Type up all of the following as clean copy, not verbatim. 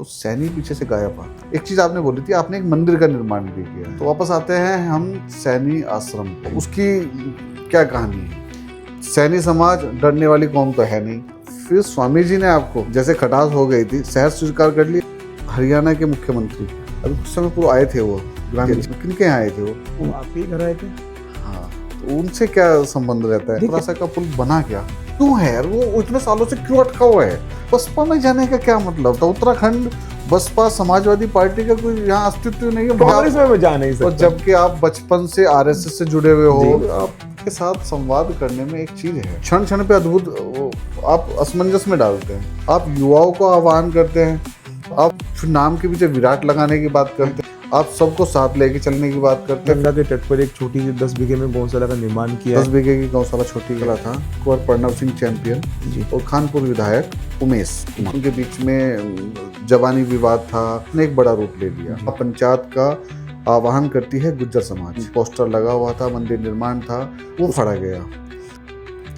तो सैनी पीछे से गायब आ। एक चीज आपने बोली थी, आपने एक मंदिर का निर्माण भी किया है। तो वापस आते हैं हम सैनी आश्रम पे। उसकी क्या कहानी है? सैनी समाज डरने वाली कौम तो है नहीं। फिर स्वामी जी ने आपको, जैसे खटास हो गई थी, शहर स्वीकार कर लिया। हरियाणा के मुख्यमंत्री अभी कुछ समय पूर्व आए थे, वो ग्रामीण किनके यहाँ आए थे? वो आप ही घर आए थे। हाँ, तो उनसे क्या संबंध रहता है? थोड़ा सा का पुल बना क्या क्यों है यार? वो इतने सालों से क्यों अटका हुआ है? बसपा में जाने का क्या मतलब था? उत्तराखंड बसपा समाजवादी पार्टी का कोई यहाँ अस्तित्व नहीं है। कांग्रेस में मैं जा नहीं सकता। और जबकि आप बचपन से आरएसएस से जुड़े हुए हो, आपके साथ संवाद करने में एक चीज है, क्षण क्षण पे अद्भुत आप असमंजस में डालते हैं। आप युवाओं को आह्वान करते हैं, आप नाम के पीछे विराट लगाने की बात करते हैं, आप सबको साथ लेके चलने की बात करते हैं। गंगा के तट पर एक छोटी सी 10 बीघे में गौशाला का निर्माण किया। 10 बीघे की गौशाला छोटी कला था। कुंवर प्रणव सिंह चैंपियन जी। और खानपुर विधायक उमेश, उनके बीच में जवानी विवाद था, ने एक बड़ा रूप ले लिया। पंचायत का आह्वान करती है गुज्जर समाज। पोस्टर लगा हुआ था, मंदिर निर्माण था, वो फड़ा गया।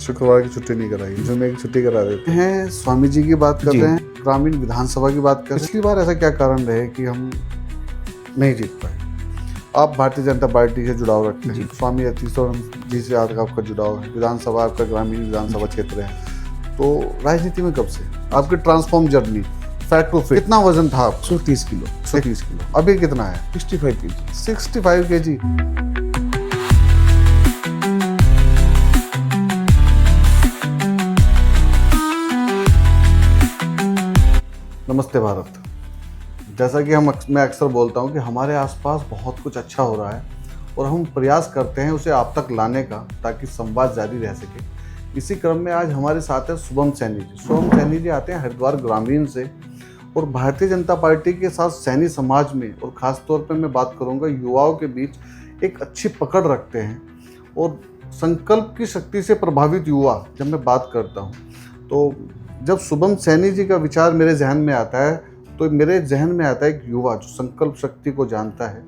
शुक्रवार की छुट्टी नहीं कराई, जुम्मे की छुट्टी करा देते हैं। स्वामी जी की बात कर रहे हैं, ग्रामीण विधानसभा की बात कर रहे हैं। पिछली बार ऐसा क्या कारण रहे कि हम नहीं जीत पाए? आप भारतीय जनता पार्टी से जुड़ाव रखते हैं, स्वामी यतीश्वर जी से आपका जुड़ाव है, विधानसभा आपका ग्रामीण विधानसभा क्षेत्र है। तो राजनीति में कब से आपके transform journey, fat to fit, कितना वजन था आप? 130 किलो। 130 किलो। अभी कितना है? 65 kg। 65 kg। नमस्ते भारत। जैसा कि मैं अक्सर बोलता हूं कि हमारे आसपास बहुत कुछ अच्छा हो रहा है और हम प्रयास करते हैं उसे आप तक लाने का, ताकि संवाद जारी रह सके। इसी क्रम में आज हमारे साथ है शुभम सैनी जी। शुभम सैनी जी आते हैं हरिद्वार ग्रामीण से और भारतीय जनता पार्टी के साथ सैनी समाज में, और ख़ास तौर पर मैं बात करूंगा युवाओं के बीच एक अच्छी पकड़ रखते हैं। और संकल्प की शक्ति से प्रभावित युवा जब मैं बात करता हूँ, तो जब शुभम सैनी जी का विचार मेरे जहन में आता है, तो मेरे जहन में आता है एक युवा जो संकल्प शक्ति को जानता है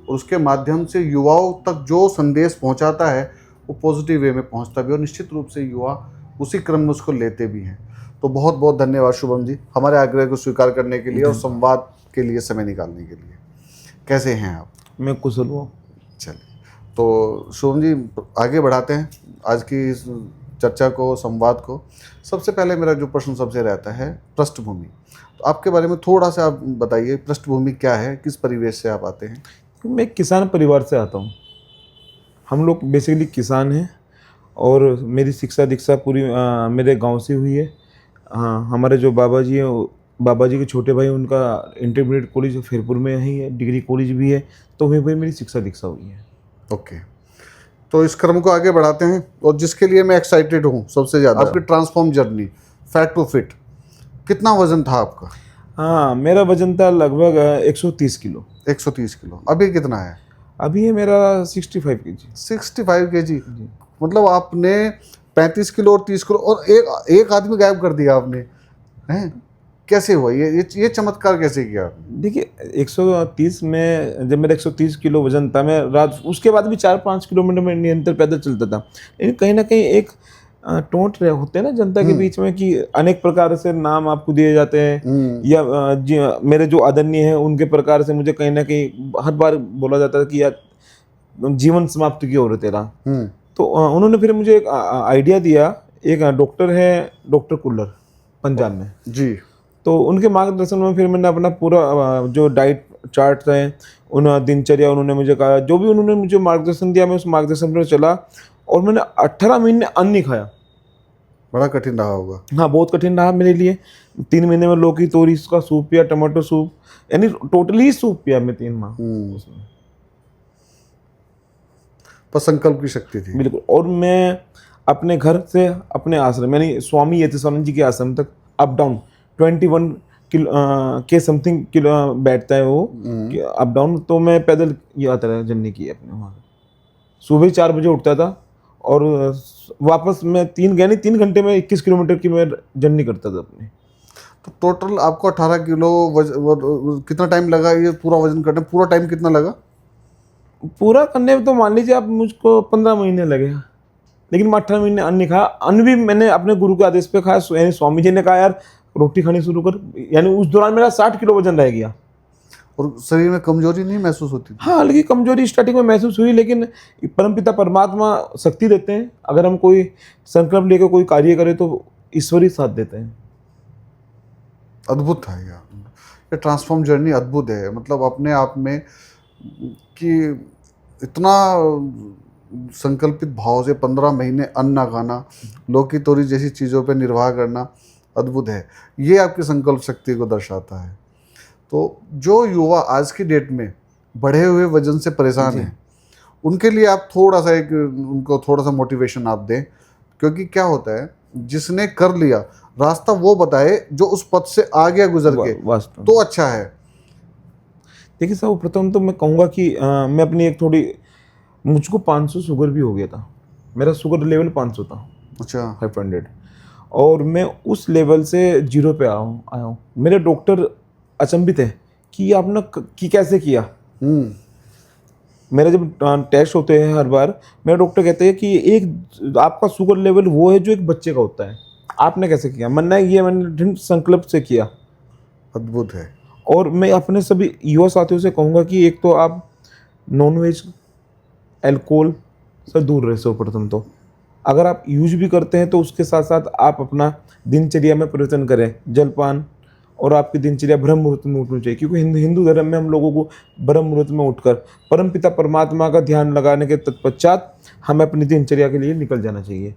और उसके माध्यम से युवाओं तक जो संदेश पहुंचाता है वो पॉजिटिव वे में पहुंचता भी, और निश्चित रूप से युवा उसी क्रम में उसको लेते भी हैं। तो बहुत बहुत धन्यवाद शुभम जी, हमारे आग्रह को स्वीकार करने के लिए और संवाद के लिए समय निकालने के लिए। कैसे हैं आप? मैं कुशल हूँ। चलिए, तो शुभम जी आगे बढ़ाते हैं आज की इस चर्चा को, संवाद को। सबसे पहले मेरा जो प्रश्न सबसे रहता है, पृष्ठभूमि। तो आपके बारे में थोड़ा सा आप बताइए, पृष्ठभूमि क्या है, किस परिवेश से आप आते हैं? मैं किसान परिवार से आता हूँ। हम लोग बेसिकली किसान हैं और मेरी शिक्षा दीक्षा पूरी मेरे गांव से हुई है। हमारे जो बाबा जी हैं, बाबा जी के छोटे भाई, उनका इंटरमीडिएट कॉलेज फिरपुर में ही है, डिग्री कॉलेज भी है, तो वहीं पर मेरी शिक्षा दीक्षा हुई है। ओके, तो इस क्रम को आगे बढ़ाते हैं। और जिसके लिए मैं एक्साइटेड हूँ सबसे ज़्यादा, आपकी transform journey, fat to fit. कितना वजन था आपका? हाँ, मेरा वजन था लगभग 130 किलो। 130 किलो। अभी कितना है? अभी है मेरा 65 kg। 65 kg। मतलब आपने 35 किलो और 30 किलो और एक आदमी गायब कर दिया आपने, हैं? कैसे हुआ ये चमत्कार कैसे किया आपने? देखिए, 130 में जब मेरा 130 किलो वजन था, मैं रात उसके बाद भी 4-5 किलोमीटर में निरंतर पैदल चलता था। लेकिन कहीं ना कहीं एक टोंट रहे होते हैं ना जनता के बीच में, कि अनेक प्रकार से नाम आपको दिए जाते हैं, या मेरे जो आदरणीय हैं उनके प्रकार से मुझे कहीं ना कहीं हर बार बोला जाता है कि यार जीवन समाप्ति की ओर है तेरा। तो उन्होंने फिर मुझे एक आइडिया दिया। एक डॉक्टर है, डॉक्टर कुल्लर, पंजाब में जी। तो उनके मार्गदर्शन में फिर मैंने अपना पूरा जो डाइट चार्ट है, उन दिनचर्या, उन्होंने मुझे कहा, जो भी उन्होंने मुझे मार्गदर्शन दिया, मैं उस मार्गदर्शन पर चला और मैंने 18 महीने अन्न नहीं खाया। बड़ा कठिन रहा होगा। हाँ, बहुत कठिन रहा मेरे लिए। 3 महीने में लौकी तोरी का सूप पिया, टमाटो सूप, यानी टोटली सूप पिया मैं 3 माह उसमें। पर संकल्प की शक्ति थी। बिल्कुल। और मैं अपने घर से अपने आश्रम, यानी स्वामी यतीश्वरानंद जी के आश्रम तक अप डाउन 21 किलो के समथिंग किलो बैठता है वो अप डाउन। तो मैं पैदल यात्रा जर्नी की अपने वहाँ। सुबह 4 बजे उठता था और वापस मैं 3 घंटे में 21 किलोमीटर की मैं जर्नी करता था अपनी। तो टोटल आपको 18 किलो कितना टाइम लगा ये पूरा वजन करने? पूरा टाइम कितना लगा पूरा करने में? तो मान लीजिए आप, मुझको 15 महीने लगे। लेकिन मैं 18 महीने अन्न नहीं खाया। अन्न भी मैंने अपने गुरु के आदेश पे खाया। यानी स्वामी जी ने कहा यार रोटी खानी शुरू कर, यानी उस दौरान मेरा 60 किलो वजन रह गया। और शरीर में कमजोरी नहीं महसूस होती थी? हाँ, हल्की कमजोरी स्टार्टिंग में महसूस हुई, लेकिन परमपिता परमात्मा शक्ति देते हैं। अगर हम कोई संकल्प लेकर कोई कार्य करें तो ईश्वर ही साथ देते हैं। अद्भुत था यार, ये ट्रांसफॉर्म जर्नी अद्भुत है। मतलब अपने आप में कि इतना संकल्पित भाव से 15 महीने अन्न ना खाना, लौकी तोरी जैसी चीज़ों पे निर्वाह करना अद्भुत है। ये आपकी संकल्प शक्ति को दर्शाता है। तो जो युवा आज की डेट में बढ़े हुए वजन से परेशान हैं, उनके लिए आप थोड़ा सा उनको थोड़ा सा मोटिवेशन आप दें, क्योंकि क्या होता है, जिसने कर लिया रास्ता वो बताए जो उस पथ से आगे गुजर के वास्तव तो अच्छा है। देखिए साहब, प्रथम तो मैं कहूँगा कि मैं अपनी एक थोड़ी, मुझको 500 शुगर भी हो गया था। मेरा शुगर लेवल 500 था। अच्छा। 500, और मैं उस लेवल से 0 पे आया हूँ। मेरे डॉक्टर अचंभित है कि आपने कि कैसे किया। मेरे जब टेस्ट होते हैं हर बार, मेरे डॉक्टर कहते हैं कि एक आपका शुगर लेवल वो है जो एक बच्चे का होता है, आपने कैसे किया? मैंने दृढ़ संकल्प से किया। अद्भुत है। और मैं अपने सभी युवा साथियों से कहूँगा कि एक तो आप नॉनवेज, अल्कोहल से दूर रहे। सर्वप्रथम तो अगर आप यूज भी करते हैं तो उसके साथ साथ आप अपना दिनचर्या में परिवर्तन करें। जलपान, और आपकी दिनचर्या ब्रह्म मुहूर्त में उठनी चाहिए, क्योंकि हिंदू धर्म में हम लोगों को ब्रह्म मुहूर्त में उठकर परमपिता परमात्मा का ध्यान लगाने के तत्पश्चात हमें अपनी दिनचर्या के लिए निकल जाना चाहिए।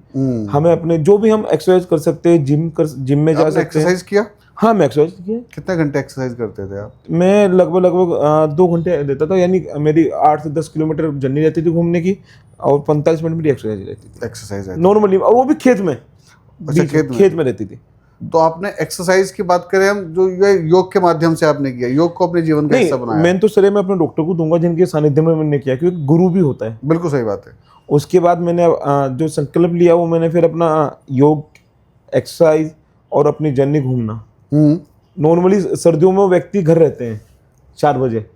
हमें अपने जो भी हम एक्सरसाइज कर सकते हैं, जिम में जा सकते हैं। एक्सरसाइज किया? हाँ, मैं एक्सरसाइज किया। कितने घंटे एक्सरसाइज करते थे आप? मैं लगभग 2 घंटे देता था, यानी मेरी 8 से 10 किलोमीटर जर्नी रहती थी घूमने की, और 45 मिनट मेरी एक्सरसाइज रहती थी। एक्सरसाइज नॉर्मली, और वो भी खेत में। अच्छा, खेत में रहती थी। तो आपने एक्सरसाइज की बात करें हम, जो ये योग के माध्यम से आपने किया, योग को अपने जीवन का हिस्सा बनाया? मैं तो श्रेय मैं अपने डॉक्टर को दूंगा जिनके सानिध्य में मैंने किया, क्योंकि गुरु भी होता है। बिल्कुल सही बात है। उसके बाद मैंने जो संकल्प लिया वो मैंने फिर अपना योग, एक्सरसाइज और अपनी जर्नी घूमना। नॉर्मली सर्दियों में व्यक्ति घर रहते हैं 4 बजे,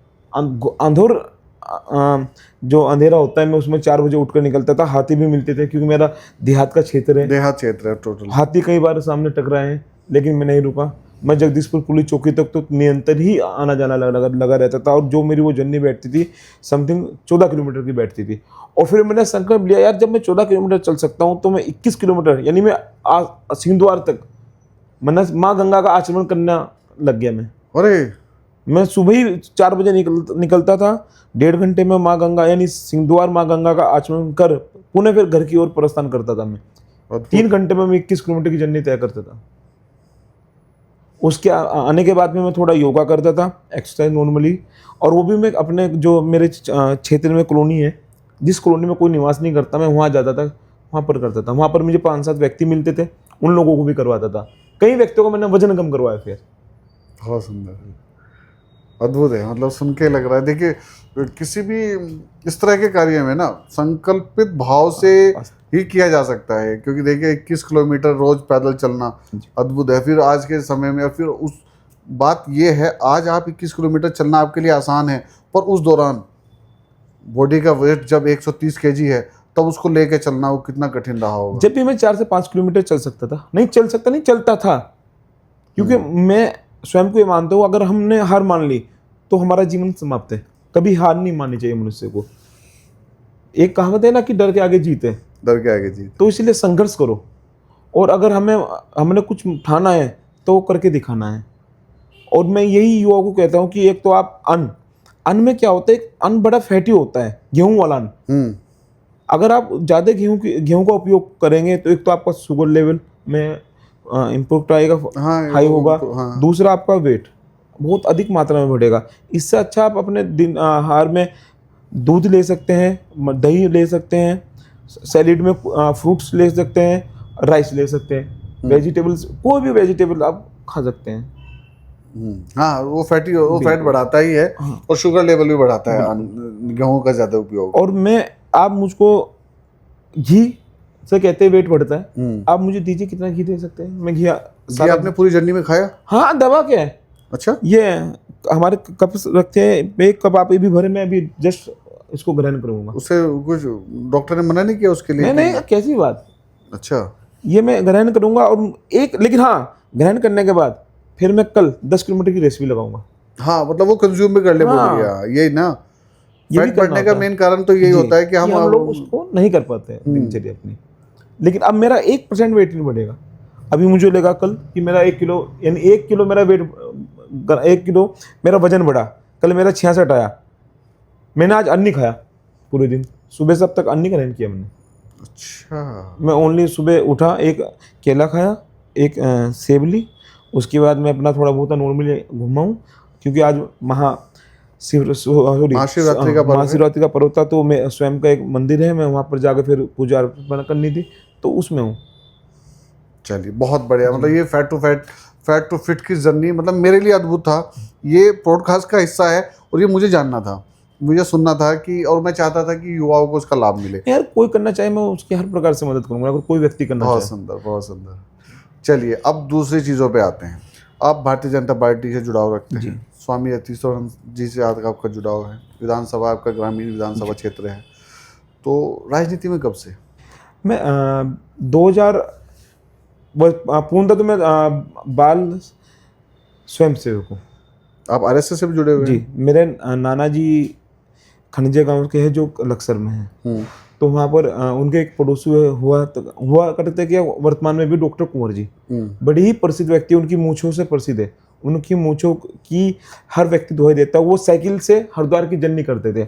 जो अंधेरा होता है मैं उसमें 4 बजे उठकर निकलता था। हाथी भी मिलते थे, क्योंकि मेरा देहात का क्षेत्र है। देहात क्षेत्र है टोटल। हाथी कई बार सामने टकराए हैं, लेकिन मैं नहीं रुका। मैं जगदीशपुर पुलिस चौकी तक तो निरंतर ही आना जाना लगा रहता था, और जो मेरी वो जर्नी बैठती थी समथिंग 14 किलोमीटर की बैठती थी। और फिर मैंने संकल्प लिया, यार जब मैं 14 किलोमीटर चल सकता हूँ तो मैं 21 किलोमीटर, यानी मैं सिंहद्वार तक मैंने माँ गंगा का आचमन करना लग गया। अरे, मैं सुबह ही 4 बजे निकलता था। 1.5 घंटे में माँ गंगा यानी सिंहद्वार माँ गंगा का आचमन कर पुणे फिर घर की ओर प्रस्थान करता था मैं। 3 घंटे में मैं 21 किलोमीटर की जर्नी तय करता था। उसके आने के बाद में मैं थोड़ा योगा करता था, एक्सरसाइज नॉर्मली, और वो भी मैं अपने जो मेरे क्षेत्र में कॉलोनी है, जिस कॉलोनी में कोई निवास नहीं करता, मैं वहाँ जाता था, वहाँ पर करता था। वहाँ पर मुझे 5-7 व्यक्ति मिलते थे, उन लोगों को भी करवाता था। कई व्यक्तियों को मैंने वजन कम करवाया फिर। बहुत सुंदर, अद्भुत है। मतलब सुन के लग रहा है, देखिए किसी भी इस तरह के कार्य में ना संकल्पित भाव से ही किया जा सकता है, क्योंकि देखिए 21 किलोमीटर रोज पैदल चलना अद्भुत है। फिर आज के समय में, फिर उस बात ये है, आज आप 21 किलोमीटर चलना आपके लिए आसान है, पर उस दौरान बॉडी का वेट जब 130 kg है, तब उसको लेके चलना वो कितना कठिन रहा होगा। जब भी मैं 4 से 5 किलोमीटर चल सकता था, नहीं चलता था, क्योंकि मैं स्वयं को ये मानता हूँ, अगर हमने हार मान ली तो हमारा जीवन समाप्त है। कभी हार नहीं माननी चाहिए मनुष्य को। एक कहावत है ना कि डर के आगे जीत है। डर के आगे जीत। तो इसलिए संघर्ष करो, और अगर हमने कुछ ठाना है तो करके दिखाना है। और मैं यही युवाओं को कहता हूँ कि एक तो आप अन्न में क्या होता है, अन्न बड़ा फैटी होता है, गेहूं वाला अन्न। अगर आप ज़्यादा गेहूं का उपयोग करेंगे तो एक तो आपका शुगर लेवल में इम्प्रूव आएगा, हाई होगा। दूसरा, आपका वेट बहुत अधिक मात्रा में बढ़ेगा। इससे अच्छा आप अपने दिन आहार में दूध ले सकते हैं, दही ले सकते हैं, सैलेड में फ्रूट्स ले सकते हैं, राइस ले सकते हैं, वेजिटेबल्स, कोई भी वेजिटेबल आप खा सकते हैं। हाँ, वो फैट बढ़ाता ही है, और शुगर लेवल भी बढ़ाता है गेहूं का ज़्यादा उपयोग। और आप मुझको घी से कहते हैं वेट बढ़ता है, आप मुझे दीजिए कितना घी दे सकते हैं। मैं घी आपने पूरी जर्नी में खाया? हाँ, दवा क्या है। अच्छा, ये हमारे कप रखते हैं, एक कप आप ये भी भरे, मैं अभी जस्ट इसको ग्रहण करूंगा। उससे कुछ डॉक्टर ने मना नहीं किया उसके लिए? नहीं, कैसी बात। अच्छा, ये मैं ग्रहण करूंगा। और लेकिन हाँ, ग्रहण करने के बाद फिर मैं कल 10 किलोमीटर की रेस भी लगाऊंगा। हाँ, मतलब वो कंज्यूम भी कर ले, बोल हाँ। गया यही ना। ये भी फैट करना बढ़ने का होता है। मेन कारण तो यही जी, होता है कि हम लोग उसको नहीं कर पाते हैं दिनचर्या अपनी। लेकिन अब मेरा 1% वेट नहीं बढ़ेगा। अभी मुझे लगा कल कि मेरा 1 किलो, यानी 1 किलो मेरा वेट, 1 किलो मेरा वजन बढ़ा। कल मेरा 66 आया। मैंने आज अन्नी खाया पूरे दिन, सुबह से अब तक अन्नी का नहीं किया मैंने। अच्छा, मैं ओनली सुबह उठा, एक केला खाया, एक सेब ली, उसके बाद मैं अपना थोड़ा बहुत नॉर्मली घूमा हूँ, क्योंकि आज महाशिवरात्रि का पर्व है। महाशिवरात्रि का पर्व था, तो मैं स्वयं का एक मंदिर है, मैं वहाँ पर जाकर फिर पूजा अर्पण करनी थी, तो उसमें हूँ। चलिए, बहुत बढ़िया। मतलब ये फैट टू फिट की जर्नी मतलब मेरे लिए अद्भुत था। ये पॉडकास्ट का हिस्सा है और ये मुझे जानना था, मुझे सुनना था कि, और मैं चाहता था कि युवाओं को उसका लाभ मिले। यार कोई करना चाहे मैं उसकी हर प्रकार से मदद करूँगा, अगर कोई व्यक्ति करना बहुत चाहे। सुंदर, बहुत सुंदर। चलिए, अब दूसरी चीज़ों पे आते हैं। आप भारतीय जनता पार्टी से जुड़ाव रखते हैं, स्वामी यतीश्वरानंद जी से आपका जुड़ाव है, विधानसभा आपका ग्रामीण विधानसभा क्षेत्र है, तो राजनीति में कब से? मैं 2000 पूर्णतः तो मैं बाल स्वयंसेवक हूँ। आप आरएसएस से भी जुड़े हुए जी, हैं? मेरे नाना जी खनिजे गांव के हैं, जो लक्सर में हैं। तो वहाँ पर उनके एक पड़ोसी हुआ करते थे, कि वर्तमान में भी डॉक्टर कुंवर जी, बड़ी ही प्रसिद्ध व्यक्ति, उनकी मूंछों से प्रसिद्ध है। उनकी मूंछों की हर व्यक्ति दुहाई देता है। वो साइकिल से हरिद्वार की जर्नी करते थे।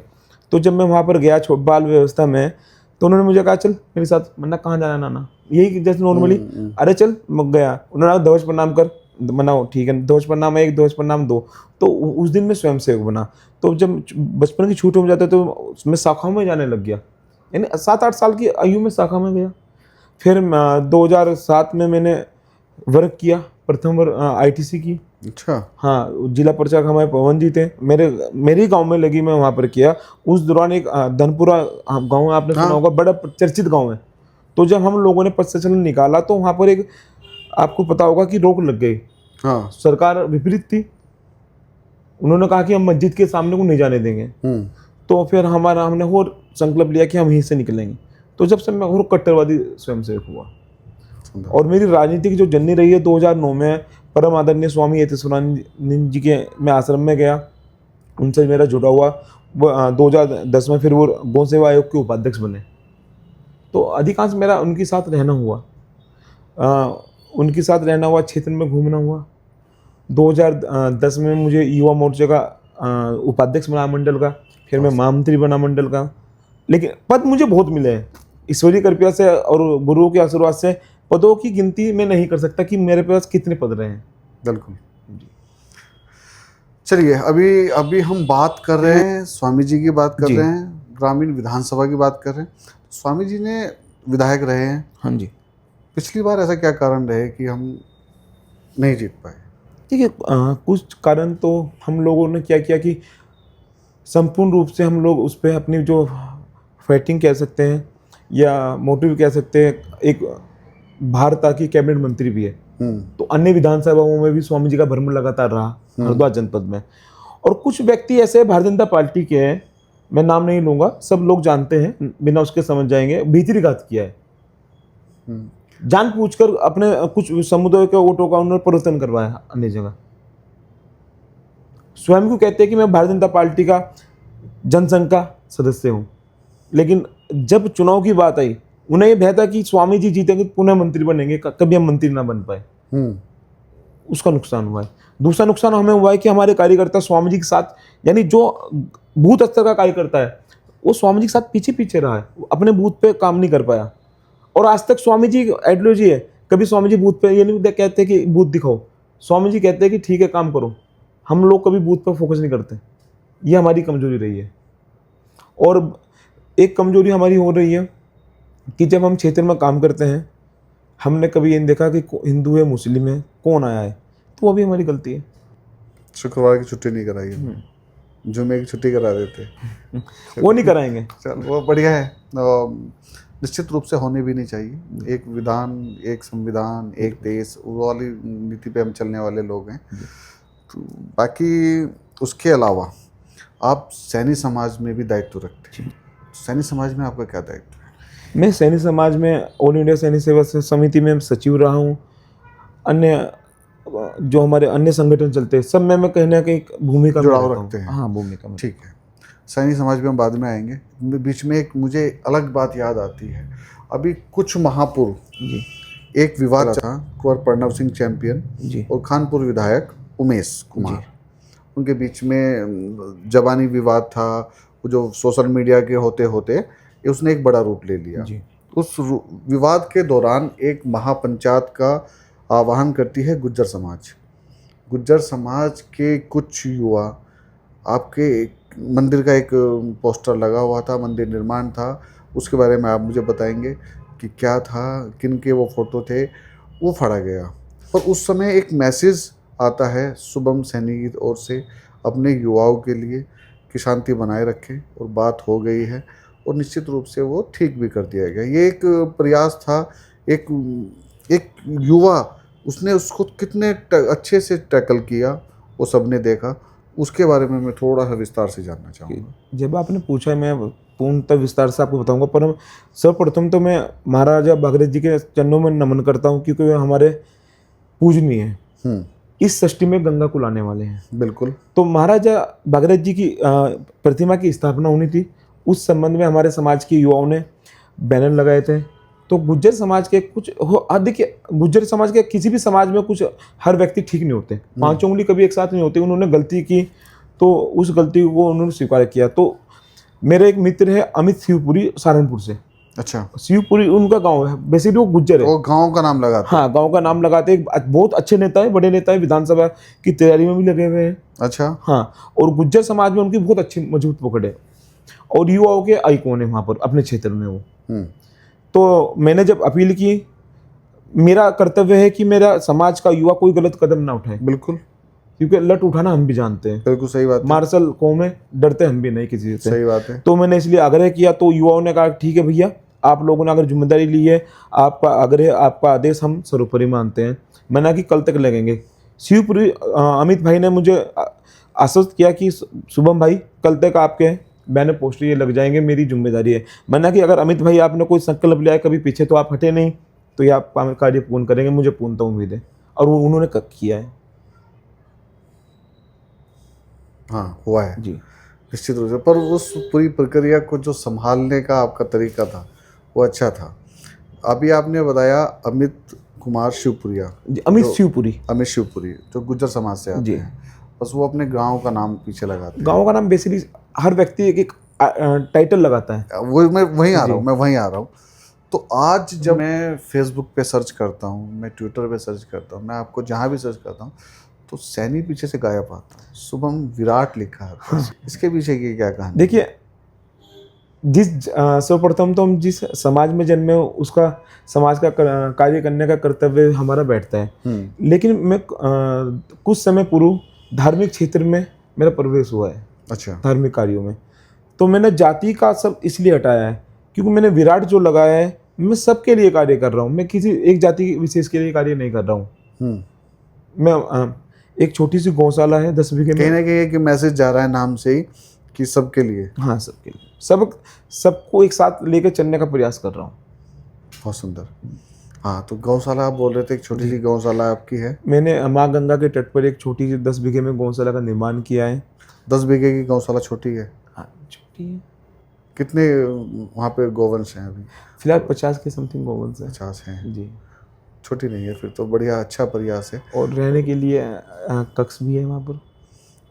तो जब मैं वहाँ पर गया बाल व्यवस्था में, तो उन्होंने मुझे कहा चल मेरे साथ। मैंने कहाँ जाना नाना, यही जैसे नॉर्मली, अरे चल। मैं गया, उन्होंने कहा ध्वज प्रणाम कर। मनाओ, ठीक है, ध्वज प्रणाम 1, ध्वज प्रणाम 2। तो उस दिन मैं स्वयंसेवक बना। तो जब बचपन की छूट हो जाता, तो मैं शाखाओं में जाने लग गया, यानी 7-8 साल की आयु में शाखा में गया। फिर 2007 में मैंने वर्क किया, प्रथम वर्ग आईटीसी की। अच्छा। हाँ, जिला प्रचारक हमारे पवन जी थे, मेरे गांव में लगी, मैं वहाँ पर किया। उस दौरान एक धनपुरा गांव है, आपने सुना होगा, बड़ा चर्चित गांव है। तो जब हम लोगों ने पद संचलन निकाला, तो वहाँ पर एक, आपको पता होगा कि रोक लग गई। हाँ। सरकार विपरीत थी, उन्होंने कहा कि हम मस्जिद के सामने को नहीं जाने देंगे। तो फिर हमने और संकल्प लिया कि हम यहीं से निकलेंगे। तो जब से मैं और कट्टरवादी स्वयंसेवक हुआ। और मेरी राजनीतिक जो जर्नी रही है, 2009 में परम आदरणीय स्वामी यतीश्वरानंद जी के मैं आश्रम में गया, उनसे मेरा जुड़ा हुआ। वो 2010 में फिर वो गौ सेवा आयोग के उपाध्यक्ष बने। तो अधिकांश मेरा उनके साथ रहना हुआ, क्षेत्र में घूमना हुआ। 2010 में मुझे युवा मोर्चे का उपाध्यक्ष बना मंडल का, फिर मैं महामंत्री बना मंडल का। लेकिन पद मुझे बहुत मिले हैं, ईश्वरीय कृपा से और गुरुओं के आशीर्वाद से। पदों की गिनती मैं नहीं कर सकता कि मेरे पास कितने पद रहे हैं। बिल्कुल। चलिए, अभी हम बात कर रहे हैं, स्वामी जी की बात कर रहे हैं, ग्रामीण विधानसभा की बात कर रहे हैं। स्वामी जी ने विधायक रहे हैं। हाँ जी। पिछली बार ऐसा क्या कारण रहे कि हम नहीं जीत पाए? देखिए, कुछ कारण तो हम लोगों ने क्या किया कि संपूर्ण रूप से हम लोग उस पर अपनी जो फाइटिंग कह सकते हैं या मोटिव कह सकते हैं, एक भारत की कैबिनेट मंत्री भी है। तो अन्य विधानसभाओं में भी स्वामी जी का भ्रमण लगातार रहा, हरिद्वार जनपद में। और कुछ व्यक्ति ऐसे भारतीय जनता पार्टी के हैं, मैं नाम नहीं लूंगा, सब लोग जानते हैं, बिना उसके समझ जाएंगे, भीतरीघात किया है। जानबूझकर अपने कुछ समुदाय के वोटों का उन्होंने परिवर्तन करवाया अन्य जगह। स्वयं को कहते हैं कि मैं भारतीय जनता पार्टी का जनसंघ का सदस्य हूं, लेकिन जब चुनाव की बात आई, उन्हें यह भय था कि स्वामी जी जीतेंगे तो पुनः मंत्री बनेंगे, कभी हम मंत्री ना बन पाए। उसका नुकसान हुआ है। दूसरा नुकसान हमें हुआ है कि हमारे कार्यकर्ता स्वामी जी के साथ, यानी जो बूथ स्तर का कार्यकर्ता है, वो स्वामी जी के साथ पीछे पीछे रहा है, अपने बूथ पे काम नहीं कर पाया। और आज तक स्वामी जी आइडियोलॉजी है, कभी स्वामी जी बूथ पे ये नहीं कहते कि बूथ दिखाओ, स्वामी जी कहते हैं कि ठीक है काम करो। हम लोग कभी बूथ पर फोकस नहीं करते, ये हमारी कमजोरी रही है। और एक कमजोरी हमारी हो रही है कि जब हम क्षेत्र में काम करते हैं, हमने कभी ये नहीं देखा कि हिंदू है मुस्लिम है, कौन आया है, तो वो भी हमारी गलती है। शुक्रवार की छुट्टी नहीं कराई, जुमे की छुट्टी करा देते। वो नहीं कराएंगे। चल, वो बढ़िया है। निश्चित रूप से होनी भी नहीं चाहिए। एक विधान, एक संविधान, एक देश, वो वाली नीति पे हम चलने वाले लोग हैं। तो बाकी उसके अलावा आप सैनी समाज में भी दायित्व रखते हैं। सैनी समाज में आपका क्या दायित्व है? मैं सैनी समाज में ऑल इंडिया सैनिक सेवा समिति में सचिव रहा हूँ। अन्य जो हमारे अन्य संगठन चलते हैं, सब में मैं कहीं ना कहीं भूमिका में जुड़ाव रहता हूँ। रखते हैं। हाँ, भूमिका में। ठीक है, सैनी समाज में हम बाद में आएंगे। बीच में एक मुझे अलग बात याद आती है। अभी कुछ माह पूर्व जी एक विवाद था, कुंवर प्रणव सिंह चैंपियन जी और खानपुर विधायक उमेश जी कुमार, उनके बीच में जबानी विवाद था, वो जो सोशल मीडिया के होते होते उसने एक बड़ा रूप ले लिया। जी उस विवाद के दौरान एक महापंचायत का आह्वान करती है गुज्जर समाज। गुज्जर समाज के कुछ युवा, आपके मंदिर का एक पोस्टर लगा हुआ था, मंदिर निर्माण था, उसके बारे में आप मुझे बताएंगे कि क्या था, किन के वो फोटो थे, वो फाड़ा गया। और उस समय एक मैसेज आता है शुभम सैनी की ओर से अपने युवाओं के लिए कि शांति बनाए रखें, और बात हो गई है और निश्चित रूप से वो ठीक भी कर दिया गया। ये एक प्रयास था, एक एक युवा, उसने उसको कितने अच्छे से टैकल किया, वो सबने देखा। उसके बारे में मैं थोड़ा सा विस्तार से जानना चाहूँगा। जब आपने पूछा, मैं पूर्णतः विस्तार से आपको बताऊंगा, पर सर्वप्रथम तो मैं महाराजा भागीरथ जी के चरणों में नमन करता हूं, क्योंकि वे हमारे पूजनीय हैं। इस सृष्टि में गंगा को लाने वाले हैं। बिल्कुल। तो महाराजा भागीरथ जी की प्रतिमा की स्थापना होनी थी। उस संबंध में हमारे समाज के युवाओं ने बैनर लगाए थे। तो गुज्जर समाज के कुछ देखिए, गुज्जर समाज के किसी भी समाज में कुछ हर व्यक्ति ठीक नहीं होते, पांचों उंगली कभी एक साथ नहीं होती। उन्होंने गलती की तो उस गलती को उन्होंने स्वीकार किया। तो मेरे एक मित्र है अमित शिवपुरी, सहारनपुर से। अच्छा, शिवपुरी उनका गांव है, बेसिकली वो गुज्जर है। वो गांव का नाम लगाते हैं। हाँ, गांव का नाम लगाते हैं। बहुत अच्छे नेता है, बड़े नेता है, विधानसभा की तैयारी में भी लगे हुए हैं। अच्छा। हाँ, और गुज्जर समाज में उनकी बहुत अच्छी मजबूत पकड़ है, और युवाओं के आइकॉन है वहाँ पर अपने क्षेत्र में वो। तो मैंने जब अपील की, मेरा कर्तव्य है कि मेरा समाज का युवा कोई गलत कदम ना उठाए। बिल्कुल, क्योंकि लट उठाना हम भी जानते हैं। बिल्कुल सही बात है। मार्शल कौम है, डरते हम भी नहीं किसी से। सही बात है। तो मैंने इसलिए आग्रह किया, तो युवाओं ने कहा ठीक है भैया, आप लोगों ने अगर जिम्मेदारी ली है, आपका आग्रह, आपका आदेश हम सर्वोपरि मानते हैं। मैंने कि कल तक लगेंगे। शिवपुरी अमित भाई ने मुझे आश्वस्त किया कि शुभम भाई, कल तक आपके बैनर पोस्टर ये लग जाएंगे, मेरी जिम्मेदारी है। मैंने कि अगर अमित भाई आपने कोई संकल्प लिया है कभी पीछे, तो आप हटे नहीं, तो ये आप कार्य पूर्ण करेंगे, मुझे पूर्णतः उम्मीद है। और उन्होंने किया है। हाँ, हुआ है जी निश्चित रूप से। पर उस पूरी प्रक्रिया को जो संभालने का आपका तरीका था वो अच्छा था। अभी आपने बताया अमित कुमार शिवपुरिया, अमित शिवपुरी, अमित शिवपुरी जो गुज्जर समाज से आते हैं, बस वो अपने गांव का नाम पीछे लगाते हैं। गांव का नाम बेसिकली हर व्यक्ति एक एक टाइटल लगाता है। वो मैं वहीं आ रहा हूँ। तो आज जब मैं फेसबुक पे सर्च करता हूँ, मैं ट्विटर पे सर्च करता हूँ, मैं आपको जहाँ भी सर्च करता हूँ, तो सैनी पीछे से गायब आता है, शुभम विराट लिखा है। हाँ। इसके पीछे की क्या कहानी? देखिए, सर्वप्रथम तो हम जिस समाज में जन्मे हो, उसका समाज का कार्य करने का कर्तव्य हमारा बैठता है। लेकिन मैं कुछ समय पूर्व धार्मिक क्षेत्र में मेरा प्रवेश हुआ है। अच्छा। धार्मिक कार्यों में तो मैंने जाति का सब इसलिए हटाया है, क्योंकि मैंने विराट जो लगाया है, मैं सबके लिए कार्य कर रहा हूँ। मैं किसी एक जाति विशेष के लिए कार्य नहीं कर रहा हूँ। मैं एक छोटी सी गौशाला है 10 बीघे में, कहीं ना कहीं एक मैसेज जा रहा है नाम से ही कि सबके लिए। हाँ, सबके लिए, सबको एक साथ लेकर चलने का प्रयास कर रहा हूँ। बहुत सुंदर। हाँ, तो गौशाला आप बोल रहे थे, एक छोटी सी गौशाला आपकी है। मैंने माँ गंगा के तट पर एक छोटी सी 10 बीघे में गौशाला का निर्माण किया है। 10 बीघे की गौशाला छोटी है? हाँ, छोटी है। कितने वहाँ पे गोवंश हैं अभी? फिलहाल 50 के समथिंग गोवंश हैं। 50 हैं जी। छोटी नहीं है फिर तो, बढ़िया, अच्छा प्रयास है। और रहने के लिए कक्ष भी है वहाँ पर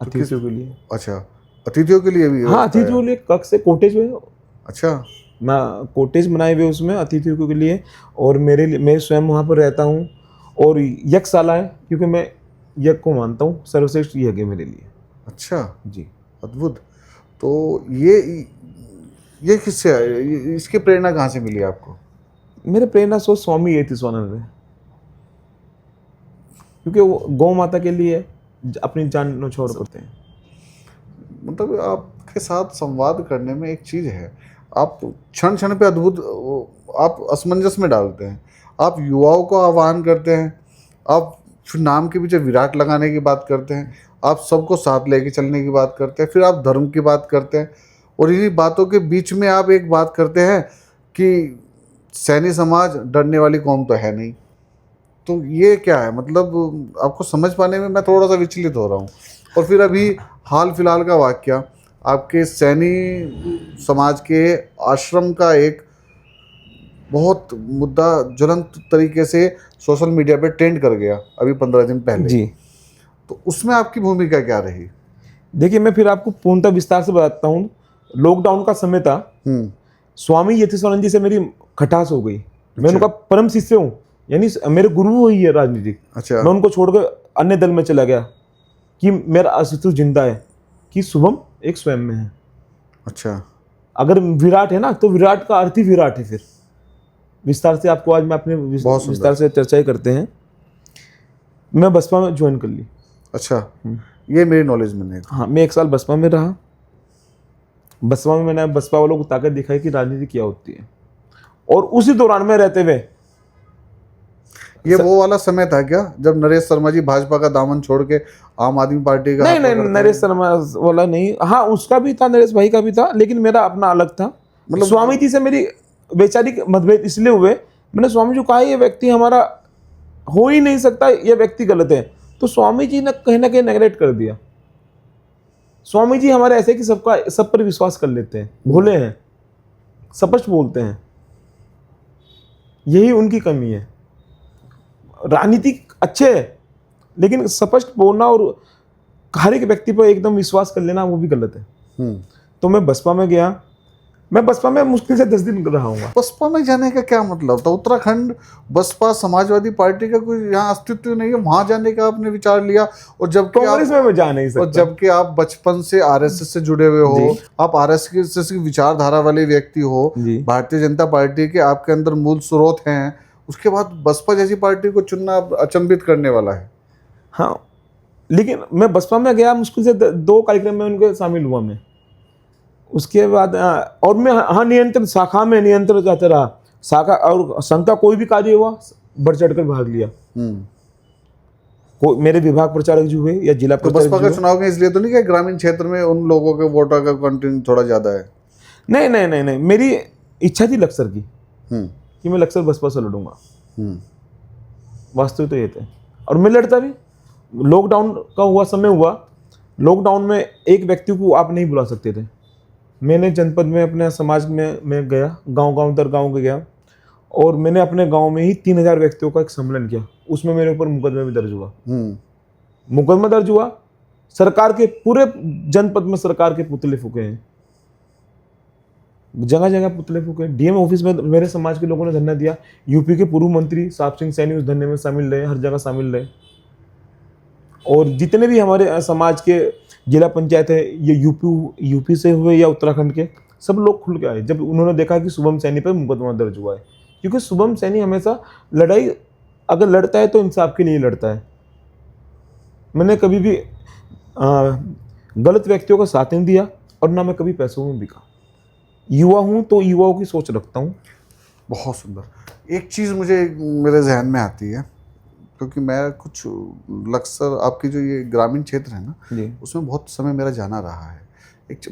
अतिथियों के लिए। अच्छा, अतिथियों के लिए भी? हाँ, अतिथियों के लिए कक्ष है, कोटेज है। अच्छा। मैं कोटेज बनाए हुए उसमें अतिथियों के लिए, और मैं स्वयं वहाँ पर रहता हूँ। और यज्ञशाला है, क्योंकि मैं यज्ञ को मानता हूँ, सर्वश्रेष्ठ यज्ञ है मेरे लिए। अच्छा जी, अद्भुत। तो ये किससे, इसकी प्रेरणा कहाँ से मिली आपको? मेरे प्रेरणा स्वामी यतीश्वरानंद है, क्योंकि वो गौ माता के लिए अपनी जान न्यौछावर करते हैं। मतलब आपके साथ संवाद करने में एक चीज़ है, आप क्षण क्षण पे अद्भुत, आप असमंजस में डालते हैं। आप युवाओं को आह्वान करते हैं, आप फिर नाम के पीछे विराट लगाने की बात करते हैं, आप सबको साथ लेके चलने की बात करते हैं, फिर आप धर्म की बात करते हैं, और इन्हीं बातों के बीच में आप एक बात करते हैं कि सैनी समाज डरने वाली कौम तो है नहीं। तो ये क्या है, मतलब आपको समझ पाने में मैं थोड़ा सा विचलित हो रहा हूँ। और फिर अभी हाल फिलहाल का वाकया, आपके सैनी समाज के आश्रम का एक बहुत मुद्दा ज्वलंत तरीके से सोशल मीडिया पे ट्रेंड कर गया अभी 15 दिन पहले। जी तो उसमें आपकी भूमिका क्या रही? देखिए, मैं फिर आपको पूर्णतः विस्तार से बताता हूँ। लॉकडाउन का समय था, स्वामी यतीश्वरानंद जी से मेरी खटास हो गई। मैं अच्छा। उनका परम शिष्य हूँ, यानी मेरे गुरु ही है राजनीतिक। अच्छा। मैं उनको छोड़कर अन्य दल में चला गया कि मेरा अस्तित्व जिंदा है, कि शुभम एक स्वयं में है। अच्छा। अगर विराट है ना, तो विराट का अर्थ ही विराट है। फिर विस्तार से आपको आज मैं अपने बहुत सुंदर। विस्तार से चर्चा करते हैं। मैं बसपा में ज्वाइन कर ली। अच्छा, ये मेरी नॉलेज में नहीं था। हाँ, मैं 1 साल बसपा में रहा। बसपा में मैंने बसपा वालों को ताकत दिखाई कि राजनीति क्या होती है। और उसी दौरान में रहते हुए, ये वो वाला समय था क्या जब नरेश शर्मा जी भाजपा का दामन छोड़ के आम आदमी पार्टी का नहीं हाथ नहीं, पकड़ते नरेश हैं? शर्मा वाला नहीं। हाँ, उसका भी था, नरेश भाई का भी था, लेकिन मेरा अपना अलग था। मतलब स्वामी जी से मेरी वैचारिक मतभेद इसलिए हुए, मैंने स्वामी जी को कहा ये व्यक्ति हमारा हो ही नहीं सकता, ये व्यक्ति गलत है। तो स्वामी जी ने कहीं ना कहीं नेगलेक्ट कर दिया। स्वामी जी हमारे ऐसे कि सबका सब पर विश्वास कर लेते हैं, भोले हैं, स्पष्ट बोलते हैं। यही उनकी कमी है। राजनीतिक अच्छे है, लेकिन स्पष्ट बोलना और हर एक व्यक्ति पर एकदम विश्वास कर लेना वो भी गलत है। तो मैं बसपा में गया। मैं बसपा में मुश्किल से 10 दिन रहा हूँ। बसपा में जाने का क्या मतलब था? उत्तराखंड बसपा समाजवादी पार्टी का कोई यहाँ अस्तित्व नहीं है, वहां जाने का आपने विचार लिया। और जबकि कांग्रेस में मैं जा नहीं सकता। और जबकि आप बचपन से आरएसएस से जुड़े हुए हो, आप आरएसएस की विचारधारा वाले व्यक्ति हो, जी। भारतीय जनता पार्टी के आपके अंदर मूल स्रोत हैं, उसके बाद बसपा जैसी पार्टी को चुनना अचंभित करने वाला है। हाँ, लेकिन मैं बसपा में गया, मुश्किल से 2 कार्यक्रम में उनके शामिल हुआ मैं। उसके बाद और मैं हाँ नियंत्रण शाखा में नियंत्रण जाता रहा। शाखा और संघ का कोई भी कार्य हुआ, बढ़ चढ़ कर भाग लिया। मेरे विभाग प्रचारक जो हुए या जिला तो प्रचारक बसपा का चुनाव के इसलिए तो नहीं कि ग्रामीण क्षेत्र में उन लोगों के वोटर का कंटेंट थोड़ा ज्यादा है? नहीं नहीं नहीं नहीं, मेरी इच्छा थी लक्सर की कि मैं लक्सर बसपा से लड़ूंगा। वास्तविक तो ये थे, और मैं लड़ता भी। लॉकडाउन का हुआ समय हुआ, लॉकडाउन में एक व्यक्ति को आप नहीं बुला सकते थे। मैंने जनपद में अपने समाज में मैं गया, गांव दर गांव गया, और मैंने अपने गांव में ही 3000 व्यक्तियों का एक सम्मेलन किया। उसमें मेरे ऊपर मुकदमा भी दर्ज हुआ। मुकदमा दर्ज हुआ। सरकार के पूरे जनपद में सरकार के पुतले फूके हैं, जगह जगह पुतले फूके। डीएम ऑफिस में मेरे समाज के लोगों ने धरना दिया। यूपी के पूर्व मंत्री साहब सिंह सैनी उस धरने में शामिल रहे, हर जगह शामिल रहे। और जितने भी हमारे समाज के जिला पंचायत है, ये यूपी से हुए या उत्तराखंड के, सब लोग खुल के आए जब उन्होंने देखा कि शुभम सैनी पर मुकदमा दर्ज हुआ है। क्योंकि शुभम सैनी हमेशा लड़ाई अगर लड़ता है तो इंसाफ के लिए लड़ता है। मैंने कभी भी गलत व्यक्तियों का साथ नहीं दिया, और ना मैं कभी पैसों में बिका। युवा हूँ तो युवाओं की सोच रखता हूँ। बहुत सुंदर। एक चीज़ मुझे मेरे जहन में आती है, क्योंकि मैं कुछ लक्सर आपकी जो ये ग्रामीण क्षेत्र है ना जी, उसमें बहुत समय मेरा जाना रहा है।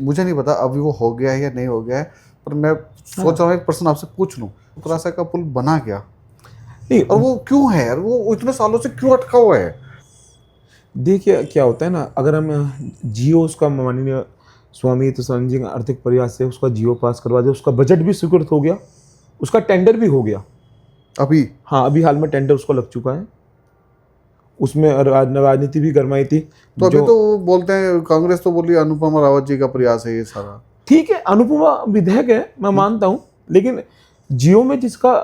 मुझे नहीं पता अभी वो हो गया है या नहीं हो गया है, पर मैं सोच रहा हूँ एक प्रश्न आपसे पूछ लूँ। उत्तरासा का पुल बना क्या? नहीं, और वो क्यों है यार, वो इतने सालों से क्यों अटका हुआ है? देखिए क्या होता है ना, अगर हम जियो उसका माननीय स्वामी यतीश्वरानंद जी का आर्थिक प्रयास से उसका जियो पास करवा दे, उसका बजट भी स्वीकृत हो गया, उसका टेंडर भी हो गया अभी? हाँ, अभी हाल में टेंडर उसका लग चुका है। उसमें राजनीति भी गरमाई थी। तो अभी तो वो बोलते हैं, कांग्रेस तो बोली अनुपमा रावत जी का प्रयास है ये सारा। ठीक है, अनुपमा विधेयक है, मैं मानता हूँ, लेकिन जियो में जिसका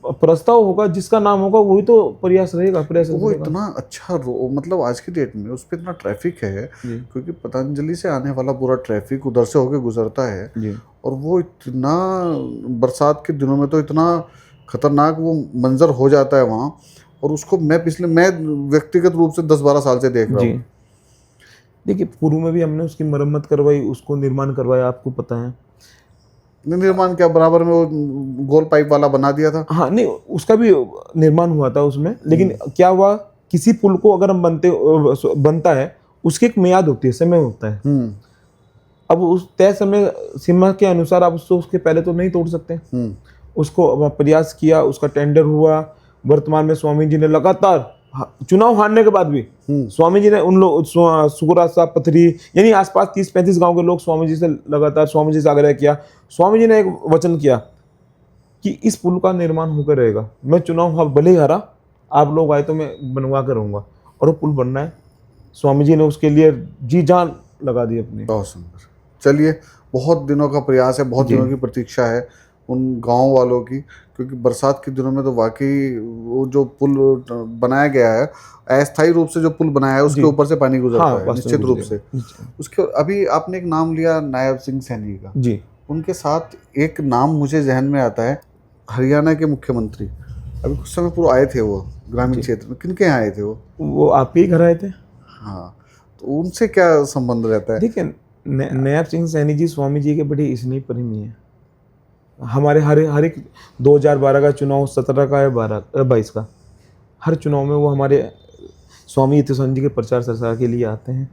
प्रस्ताव होगा, जिसका नाम होगा, वही तो प्रयास रहेगा। वो इतना अच्छा मतलब आज की डेट में उस पर इतना ट्रैफिक है, क्योंकि पतंजलि से आने वाला पूरा ट्रैफिक उधर से होके गुजरता है जी। और वो इतना बरसात के दिनों में तो इतना खतरनाक वो मंजर हो जाता है वहाँ। और उसको मैं व्यक्तिगत रूप से 10-12 साल से देख रहा हूँ। देखिए, पूर्व में भी हमने उसकी मरम्मत करवाई, उसको निर्माण करवाया, आपको पता है। निर्माण क्या, बराबर में वो गोल पाइप वाला बना दिया था? हाँ, नहीं, उसका भी निर्माण हुआ था उसमें, लेकिन क्या हुआ, किसी पुल को अगर हम बनता है, उसकी एक मियाद होती है, समय होता है। अब उस तय समय सीमा के अनुसार आप उसको उसके पहले तो नहीं तोड़ सकते। उसको प्रयास किया, उसका टेंडर हुआ, वर्तमान में स्वामी जी ने लगातार चुनाव हारने के बाद भी स्वामी जी ने उन लोग सुगुरा साहब पथरी यानी आसपास 30-35 गांव के लोग स्वामी जी से लगातार स्वामी जी से आग्रह किया। स्वामी जी ने एक वचन किया कि इस पुल का निर्माण होकर रहेगा, मैं चुनाव भले ही हारा, आप लोग आए तो मैं बनवा कर रहूंगा, और वो पुल बनना है। स्वामी जी ने उसके लिए जी जान लगा दी अपनी। बहुत सुंदर। चलिए, बहुत दिनों का प्रयास है, बहुत दिनों की प्रतीक्षा है उन गांव वालों की, क्योंकि बरसात के दिनों में तो वाकई वो जो पुल बनाया गया है, अस्थायी रूप से जो पुल बनाया है उसके ऊपर से पानी गुजरता हाँ, है निश्चित रूप से। उसके अभी आपने एक नाम लिया नायब सिंह सैनी का जी, उनके साथ एक नाम मुझे जहन में आता है, हरियाणा के मुख्यमंत्री अभी कुछ समय पूर्व आए थे, वो ग्रामीण क्षेत्र में किनके यहाँ आए थे? वो आपके ही घर आए थे। हाँ, तो उनसे क्या संबंध रहता है? देखिए, नायब सिंह सैनी जी स्वामी जी के बड़े स्नेही प्रेमी हैं। हमारे हर एक 2012 का चुनाव, 17 का या 22 का, हर चुनाव में वो हमारे स्वामी यतीश्वरन जी के प्रचार प्रसार के लिए आते हैं।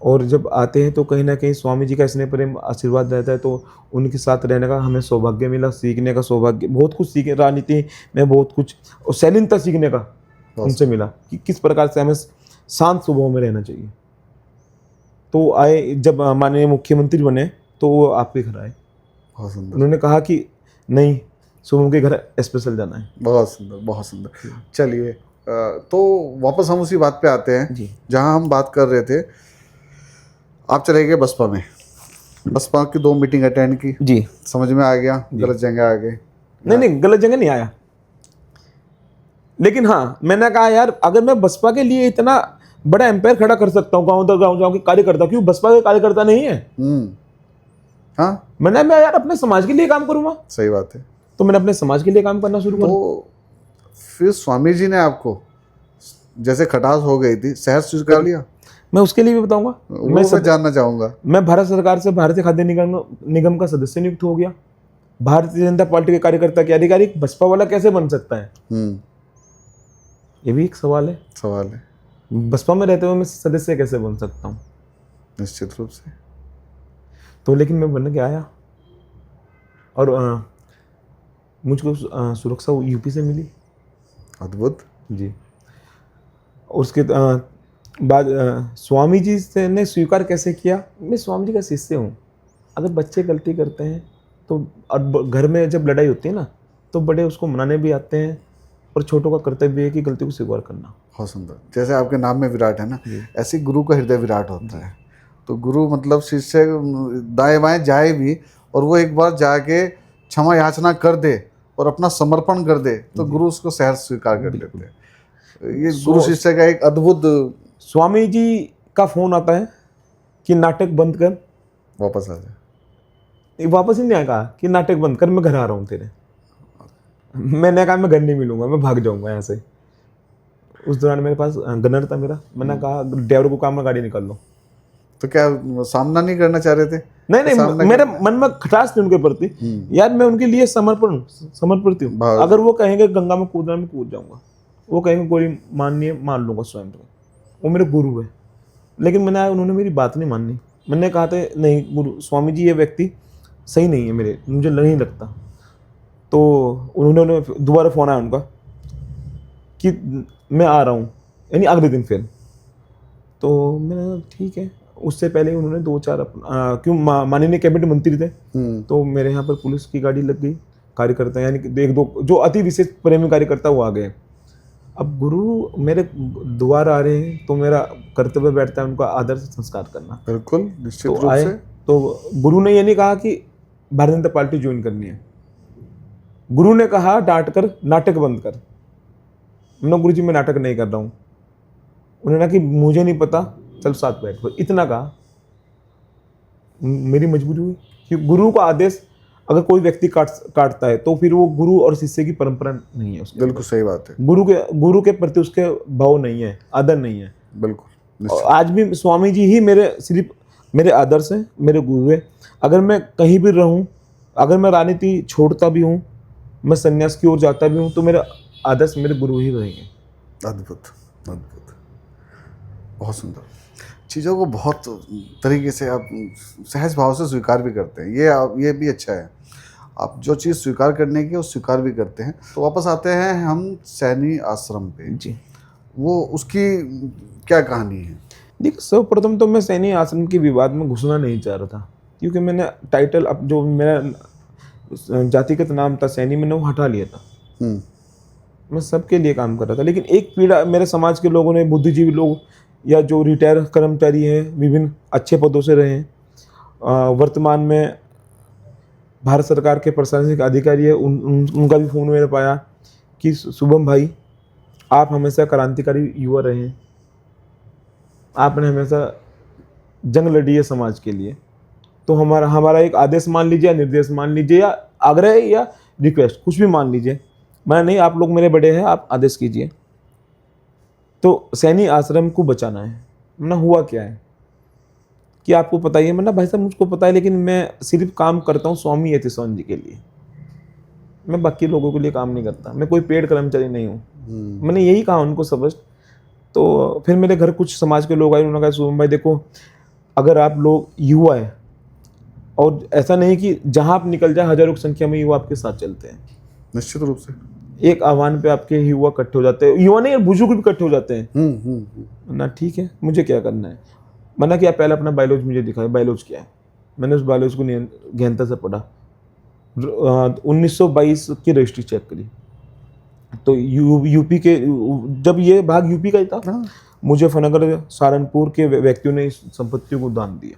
और जब आते हैं तो कहीं ना कहीं स्वामी जी का स्नेह प्रेम आशीर्वाद रहता है, तो उनके साथ रहने का हमें सौभाग्य मिला, सीखने का सौभाग्य, बहुत कुछ सीखे, राजनीति में बहुत कुछ और शालीनता सीखने का उनसे मिला कि किस प्रकार से हमें शांत स्वभाव में रहना चाहिए। तो आए, जब माननीय मुख्यमंत्री बने तो वो आपके घर आए। बहुत सुंदर। उन्होंने कहा कि नहीं, शुभम के घर स्पेशल जाना है। बहुत सुंदर, बहुत सुंदर। चलिए, तो वापस हम उसी बात पे आते हैं जी, जहां हम बात कर रहे थे। आप चले गए बसपा में, बसपा की 2 मीटिंग अटेंड की जी, समझ में आ गया, गलत जगह आ गए। नहीं, गलत जगह नहीं आया, लेकिन हाँ मैंने कहा यार अगर मैं बसपा के लिए इतना बड़ा एम्पायर खड़ा कर सकता हूँ, गाँव दर गाँव जाऊँ के कार्यकर्ता, क्यों बसपा के कार्यकर्ता नहीं है? हाँ, मैं यार अपने समाज के लिए काम करूंगा। सही बात है। तो मैंने अपने समाज के लिए काम करना शुरू किया। तो फिर स्वामी जी ने आपको जैसे खटास हो गई थी, शहर स्वीकार लिया? मैं उसके लिए भी बताऊंगा। मैं जानना चाहूंगा। मैं भारत सरकार से भारतीय खाद्य निगम का सदस्य नियुक्त हो गया। भारतीय जनता पार्टी के कार्यकर्ता के अधिकारी बसपा वाला कैसे बन सकता है? ये भी एक सवाल है। बसपा में रहते हुए मैं सदस्य कैसे बन सकता हूँ? निश्चित रूप से। तो लेकिन मैं बन के आया, और मुझको सुरक्षा यूपी से मिली। अद्भुत जी। उसके बाद स्वामी जी से ने स्वीकार कैसे किया? मैं स्वामी जी का शिष्य हूँ। अगर बच्चे गलती करते हैं तो, और घर में जब लड़ाई होती है ना, तो बड़े उसको मनाने भी आते हैं, और छोटों का कर्तव्य है कि गलती को स्वीकार करना। बहुत सुंदर। जैसे आपके नाम में विराट है ना, ऐसे गुरु का हृदय विराट होता है। तो गुरु मतलब शिष्य दाएं बाएं जाए भी, और वो एक बार जाके क्षमा याचना कर दे और अपना समर्पण कर दे, तो गुरु उसको सहर्ष स्वीकार कर लेते हैं। ये गुरु शिष्य का एक अद्भुत। स्वामी जी का फोन आता है कि नाटक बंद कर, वापस आ जाए। वापस ही नहीं आया, कहा कि नाटक बंद कर, मैं घर आ रहा हूँ तेरे। मैंने कहा मैं घर नहीं मिलूंगा, मैं भाग जाऊंगा यहाँ से। उस दौरान मेरे पास गनर था मेरा, मैंने कहा ड्राइवर को कहा मैं गाड़ी निकाल लो। तो क्या सामना नहीं करना चाह रहे थे? नहीं, मेरे मन में खटास थी उनके प्रति। यार मैं उनके लिए समर्पित हूँ। अगर वो कहेंगे गंगा में कूदना, मैं कूद जाऊंगा। वो कहेंगे गोली माननी है, मान लूंगा स्वयं को। वो मेरे गुरु है। लेकिन उन्होंने मेरी बात नहीं माननी। मैंने कहा था नहीं गुरु स्वामी जी, ये व्यक्ति सही नहीं है, मुझे नहीं लगता। तो उन्होंने दोबारा फोन आया उनका कि मैं आ रहा हूँ, यानी अगले दिन फिर। तो मैंने ठीक है। उससे पहले उन्होंने 2-4 क्यों माननीय कैबिनेट मंत्री थे, तो मेरे यहाँ पर पुलिस की गाड़ी लग गई। कार्यकर्ता यानी कि 1-2 जो अति विशेष प्रेमी कार्यकर्ता वो आ गए। अब गुरु मेरे द्वार आ रहे हैं, तो मेरा कर्तव्य बैठता है उनका आदर से संस्कार करना। बिल्कुल, निश्चित तो रूप से। तो गुरु ने ये नहीं कहा कि भारतीय जनता पार्टी ज्वाइन करनी है। गुरु ने कहा डांट कर नाटक बंद कर। मैंने गुरु जी मैं नाटक नहीं कर रहा हूँ। उन्होंने कहा कि मुझे नहीं पता, चल साथ बैठ। इतना कहा। मेरी मजबूरी हुई कि गुरु का आदेश अगर कोई व्यक्ति काटता है तो फिर वो गुरु और शिष्य की परंपरा नहीं है उसके। बिल्कुल सही बात है। गुरु के प्रति उसके भाव नहीं है, आदर नहीं है। बिल्कुल। आज भी स्वामी जी ही सिर्फ मेरे आदर्श हैं, मेरे गुरु है। अगर मैं कहीं भी रहूं, अगर मैं राजनीति छोड़ता भी हूं, मैं संन्यास की ओर जाता भी हूं, तो मेरा आदर्श मेरे गुरु ही रहेंगे। अद्भुत, अद्भुत, बहुत सुंदर। चीज़ों को बहुत तरीके से आप सहज भाव से स्वीकार भी करते हैं, ये भी अच्छा है। आप जो चीज़ स्वीकार करने की है वो स्वीकार भी करते हैं। तो वापस आते हैं हम सैनी आश्रम पे। जी, वो उसकी क्या कहानी है? देखिए सर्वप्रथम तो मैं सैनी आश्रम के विवाद में घुसना नहीं चाह रहा था, क्योंकि मैंने टाइटल अब जो मेरा जातिगत नाम था सैनी, मैंने वो हटा लिया था। हम्म, मैं सबके लिए काम कर रहा था, लेकिन एक पीड़ा मेरे समाज के लोगों ने, बुद्धिजीवी लोग या जो रिटायर कर्मचारी हैं, विभिन्न अच्छे पदों से रहे हैं, वर्तमान में भारत सरकार के प्रशासनिक अधिकारी है, उनका भी फ़ोन मैंने पाया कि शुभम भाई, आप हमेशा क्रांतिकारी युवा रहे हैं, आपने हमेशा जंग लड़ी है समाज के लिए, तो हमारा हमारा एक आदेश मान लीजिए या निर्देश मान लीजिए या आग्रह या रिक्वेस्ट, कुछ भी मान लीजिए, मैं नहीं, आप लोग मेरे बड़े हैं, आप आदेश कीजिए। तो सैनी आश्रम को बचाना है। ना हुआ क्या है कि आपको पता ही है, मतलब भाई साहब मुझको पता है, लेकिन मैं सिर्फ काम करता हूँ स्वामी यतीश्वरन जी के लिए, मैं बाकी लोगों के लिए काम नहीं करता, मैं कोई पेड कर्मचारी नहीं हूँ। मैंने यही कहा उनको स्पष्ट। तो फिर मेरे घर कुछ समाज के लोग आए, उन्होंने कहा शुभम भाई देखो, अगर आप लोग युवा है, और ऐसा नहीं कि जहाँ आप निकल जाए हजारों की संख्या में युवा आपके साथ चलते हैं, निश्चित रूप से। एक आह्वान पे आपके युवा इकट्ठे हो जाते हैं, युवा नहीं बुजुर्ग भी इकट्ठे हो जाते हैं। ना ठीक है, मुझे क्या करना है, मना किया, पहले अपना बायोलॉजी मुझे दिखाया, बायोलॉजी क्या है। मैंने उस बायोलॉजी को गहनता से पढ़ा, 1922 की रजिस्ट्री चेक करी, तो यूपी के, जब ये भाग यूपी का ही था, मुजफ्फरनगर सहारनपुर के व्यक्तियों ने इस संपत्ति को दान दिया।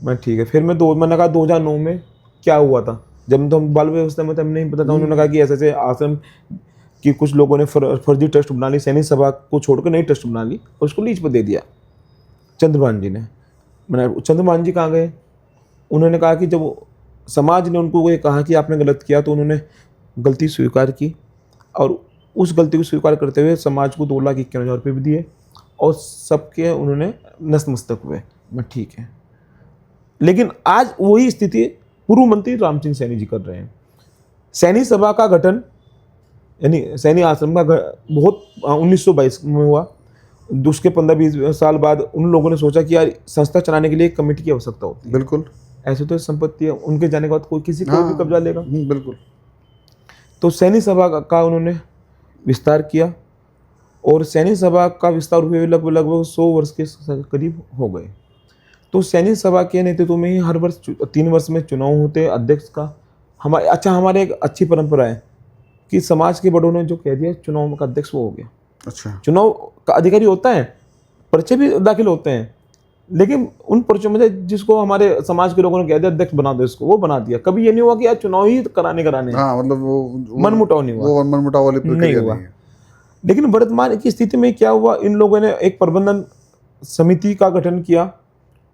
मैं ठीक है, फिर मैंने कहा 2009 में क्या हुआ था, जब तो हम बाल व्यवस्था में थे, हमें नहीं पता था। उन्होंने कहा कि ऐसे ऐसे आश्रम की कुछ लोगों ने फर्जी ट्रस्ट बना ली, सैनिक सभा को छोड़कर नई ट्रस्ट बना ली और उसको लीज पर दे दिया चंद्रभान जी ने। मैंने चंद्रभान जी कहाँ गए? उन्होंने कहा कि जब समाज ने उनको ये कहा कि आपने गलत किया, तो उन्होंने गलती स्वीकार की, और उस गलती को स्वीकार करते हुए समाज को 2,51,000 रुपये भी दिए, और सबके उन्होंने नतमस्तक हुए। मैं ठीक है, लेकिन आज वही स्थिति पूर्व मंत्री राम सिंह सैनी जी कर रहे हैं। सैनी सभा का गठन, यानी सैनी आश्रम का बहुत 1922 में हुआ। उसके 15-20 साल बाद उन लोगों ने सोचा कि यार संस्था चलाने के लिए एक कमेटी की आवश्यकता होती है। बिल्कुल, ऐसे तो संपत्ति है, उनके जाने के बाद कोई किसी को भी कब्जा लेगा। बिल्कुल। तो सैनी सभा का उन्होंने विस्तार किया, और सैनी सभा का विस्तार हुए लगभग 100 वर्ष के करीब हो गए। तो सैनिक सभा के नेतृत्व में ही हर वर्ष 3 वर्ष में चुनाव होते हैं अध्यक्ष का। हमारे एक अच्छी परंपरा है कि समाज के बड़ों ने जो कह दिया चुनाव का अध्यक्ष वो हो गया। अच्छा, चुनाव का अधिकारी होता है, पर्चे भी दाखिल होते हैं, लेकिन उन पर्चों में जिसको हमारे समाज के लोगों ने कह दिया अध्यक्ष बना दो इसको, वो बना दिया। कभी ये नहीं हुआ कि यार चुनाव ही कराने हाँ, मतलब वो मनमुटाव नहीं हुआ, वो मनमुटाव वाली प्रक्रिया नहीं है। लेकिन वर्तमान की स्थिति में क्या हुआ, इन लोगों ने एक प्रबंधन समिति का गठन किया।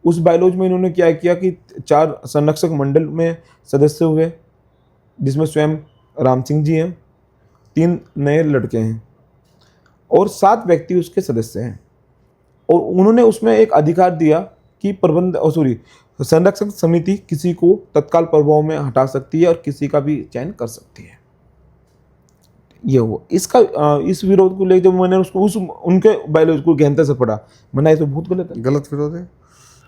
उस बायोलॉजी में इन्होंने क्या किया कि 4 संरक्षक मंडल में सदस्य हुए, जिसमें स्वयं राम सिंह जी हैं, 3 नए लड़के हैं, और 7 व्यक्ति उसके सदस्य हैं। और उन्होंने उसमें एक अधिकार दिया कि संरक्षक समिति किसी को तत्काल प्रभाव में हटा सकती है और किसी का भी चयन कर सकती है। ये हुआ इस विरोध को लेकर जब मैंने उसको उनके बायोलॉजी को गहनता से पढ़ा, मैंने ये तो बहुत गलत है, गलत विरोध है,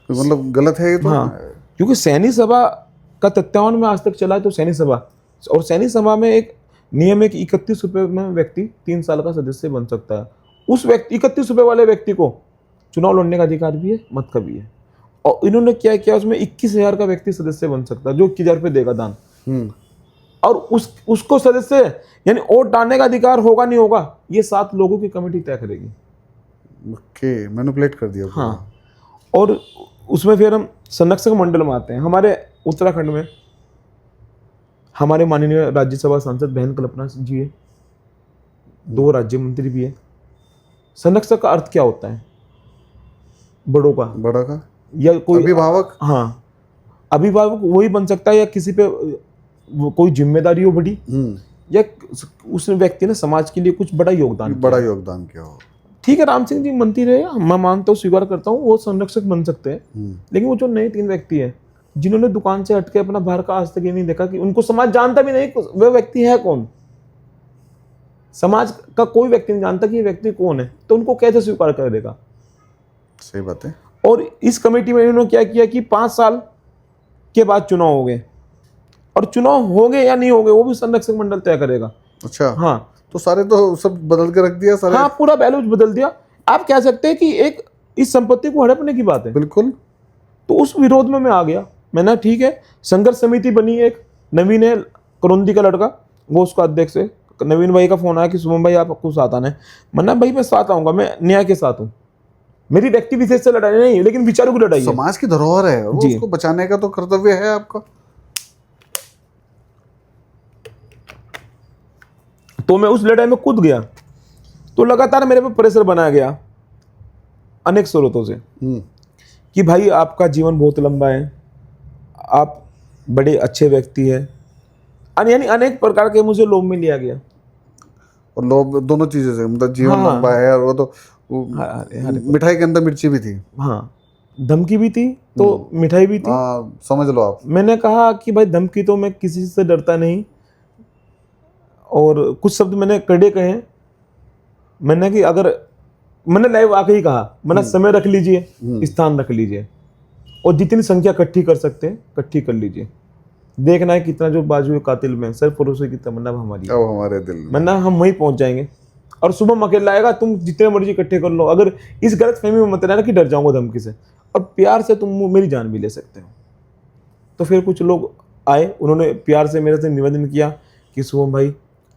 मतलब गलत है ये तो। हाँ, क्योंकि सैनिक सभा का तत्वावधान में आज तक चला है, तो सैनिक सभा, और सैनिक सभा में एक नियम है कि 31 रुपये में व्यक्ति 3 साल का सदस्य बन सकता है। उस व्यक्ति 31 रुपये वाले व्यक्ति को चुनाव लड़ने का अधिकार भी है, मत का भी है। और इन्होंने क्या किया, उसमें 21,000 का व्यक्ति सदस्य बन सकता है, जो 21,000 रुपये देगा दान, और उसको सदस्य यानी वोट डालने का अधिकार होगा नहीं होगा, ये 7 लोगों की कमेटी तय करेगी। ओके, मैनिपुलेट कर दिया। हाँ, और उसमें फिर हम संरक्षक मंडल में आते हैं। हमारे उत्तराखंड में हमारे माननीय राज्यसभा सांसद बहन कल्पना जी है, 2 राज्य मंत्री भी है। संरक्षक का अर्थ क्या होता है? बड़ों का, बड़ा का, या कोई अभिभावक। हाँ, अभिभावक वही बन सकता है, या किसी पे कोई जिम्मेदारी हो बड़ी, या उस व्यक्ति ने समाज के लिए कुछ बड़ा योगदान किया हो। ठीक है, राम सिंह जी मंत्री रहे, मैं मानता हूँ, स्वीकार करता हूँ, वो संरक्षक बन सकते हैं। लेकिन वो जो नए 3 व्यक्ति हैं जिन्होंने दुकान से हटके अपना बाहर का आज तक ये नहीं देखा कि उनको समाज जानता भी नहीं वह व्यक्ति है कौन, समाज का कोई व्यक्ति नहीं जानता कि ये व्यक्ति कौन है, तो उनको कैसे स्वीकार कर देगा? सही बात है। और इस कमेटी में इन्होंने क्या किया कि 5 साल के बाद चुनाव हो गए, और चुनाव होंगे या नहीं होंगे वो भी संरक्षक मंडल तय करेगा। अच्छा, हाँ तो सारे तो सब बदल के रख दिया सारे। हाँ, पूरा बैलेंस बदल दिया। आप कह सकते हैं कि एक इस संपत्ति को हड़पने की बात है। बिल्कुल। तो उस विरोध में मैं आ गया। मैंने ठीक है, संघर्ष समिति बनी, एक नवीन है करोंदी का लड़का, वो उसका अध्यक्ष है। नवीन भाई का फोन आया कि शुभम भाई आपको साथ आना है। मन्ना भाई मैं साथ आऊंगा, मैं न्याय के साथ हूँ, मेरी व्यक्ति विशेष से लड़ाई नहीं है, लेकिन विचारों की लड़ाई है। समाज की धरोहर है वो, जी। उसको बचाने का तो कर्तव्य है आपका। तो मैं उस लड़ाई में कूद गया। तो लगातार मेरे पे प्रेशर बनाया गया अनेक स्रोतों से कि भाई आपका जीवन बहुत लंबा है, आप बड़े अच्छे व्यक्ति हैं, यानी अनेक प्रकार के मुझे लोभ में लिया गया। और लोग दोनों चीजें से, मतलब जीवन हाँ। लंबा है और वो तो मिठाई के अंदर मिर्ची भी थी। हाँ, धमकी भी थी तो मिठाई भी थी। हाँ, समझ लो आप। मैंने कहा कि भाई धमकी तो मैं किसी से डरता नहीं, और कुछ शब्द मैंने कड़े कहे। मैंने कि अगर मैंने लाइव आके ही कहा, मैंने समय रख लीजिए, स्थान रख लीजिए, और जितनी संख्या इकट्ठी कर सकते हैं इकट्ठी कर लीजिए। देखना है कितना जो बाजू कातिल में सरफरोशी की तमन्ना हमारी है। अब हमारे दिल में मन्ना हम वहीं पहुंच जाएंगे, और सुबह अकेला आएगा, तुम जितने मर्जी इकट्ठे कर लो। अगर इस गलत फहमी में मत रहना कि डर जाऊंगा धमकी से, और प्यार से तुम मेरी जान भी ले सकते हो। तो फिर कुछ लोग आए, उन्होंने प्यार से मेरे से निवेदन किया कि शुभम भाई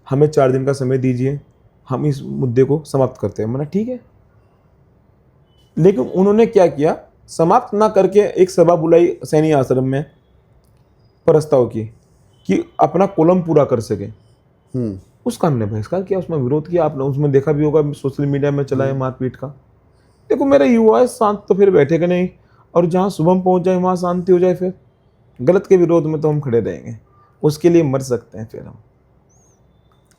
हमें 4 दिन का समय दीजिए, हम इस मुद्दे को समाप्त करते हैं। मैंने ठीक है। लेकिन उन्होंने क्या किया, समाप्त ना करके एक सभा बुलाई सैनी आश्रम में प्रस्ताव की कि अपना कॉलम पूरा कर सके। उसका हमने बहिष्कार किया, उसमें विरोध किया। आपने उसमें देखा भी होगा, सोशल मीडिया में चला है मारपीट का। देखो मेरे युवा है, शांत तो फिर बैठेगा नहीं, और जहाँ शुभम पहुंच जाए वहाँ शांति हो जाए। फिर गलत के विरोध में तो हम खड़े रहेंगे, उसके लिए मर सकते हैं। फिर हम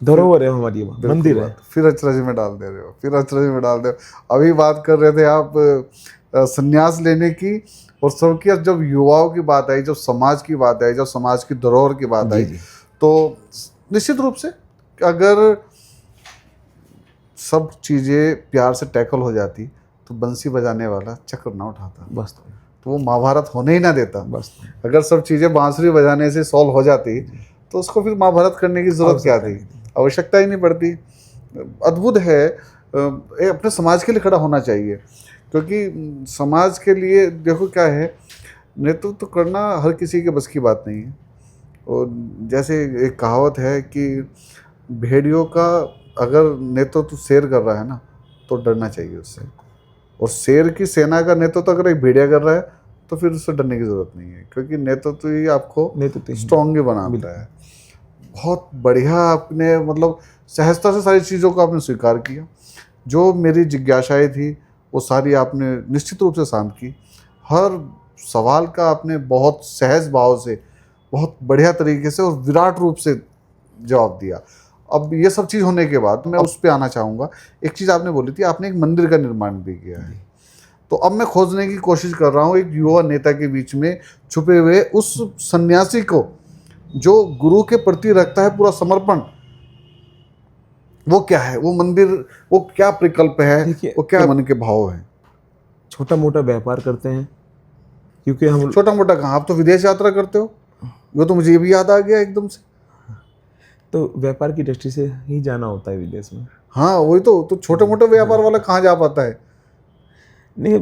धरोहर है हमारी, मंदिर है। फिर अचरज में डाल दे रहे हो, फिर अचरज में डाल दे रहे हो। अभी बात कर रहे थे आप संन्यास लेने की, और सबकी जब युवाओं की बात आई, जब समाज की बात आई, जब समाज की धरोहर की बात आई, तो निश्चित रूप से अगर सब चीज़ें प्यार से टैकल हो जाती तो बंसी बजाने वाला चक्र ना उठाता, बस तो वो महाभारत होने ही ना देता। बस अगर सब चीज़ें बांसुरी बजाने से सॉल्व हो जाती तो उसको फिर महाभारत करने की ज़रूरत क्या थी, आवश्यकता ही नहीं पड़ती। अद्भुत है। अपने समाज के लिए खड़ा होना चाहिए, क्योंकि समाज के लिए देखो क्या है, नेतृत्व तो करना हर किसी के बस की बात नहीं है। और जैसे एक कहावत है कि भेड़ियों का अगर नेतृत्व शेर कर रहा है ना, तो डरना चाहिए उससे। और शेर की सेना का नेतृत्व अगर एक भेड़िया कर रहा है तो फिर उससे डरने की ज़रूरत नहीं है, क्योंकि नेतृत्व ही आपको स्ट्रॉन्ग ही बनाता है। बहुत बढ़िया आपने, मतलब सहजता से सारी चीज़ों को आपने स्वीकार किया। जो मेरी जिज्ञासाएं थी वो सारी आपने निश्चित रूप से शांत की। हर सवाल का आपने बहुत सहज भाव से, बहुत बढ़िया तरीके से और विराट रूप से जवाब दिया। अब ये सब चीज़ होने के बाद मैं उस पर आना चाहूँगा। एक चीज़ आपने बोली थी, आपने एक मंदिर का निर्माण भी किया है। तो अब मैं खोजने की कोशिश कर रहा हूँ एक युवा नेता के बीच में छुपे हुए उस सन्यासी को जो गुरु के प्रति रखता है पूरा समर्पण। वो क्या है, वो मंदिर, वो क्या प्रकल्प है, वो क्या मन के भाव है? छोटा मोटा व्यापार करते हैं, क्योंकि हम छोटा मोटा कहाँ, आप तो विदेश यात्रा करते हो। वो तो मुझे ये भी याद आ गया एकदम से। तो व्यापार की दृष्टि से ही जाना होता है विदेश में। हाँ वही तो छोटे मोटे व्यापार वाला कहाँ जा पाता है? नहीं,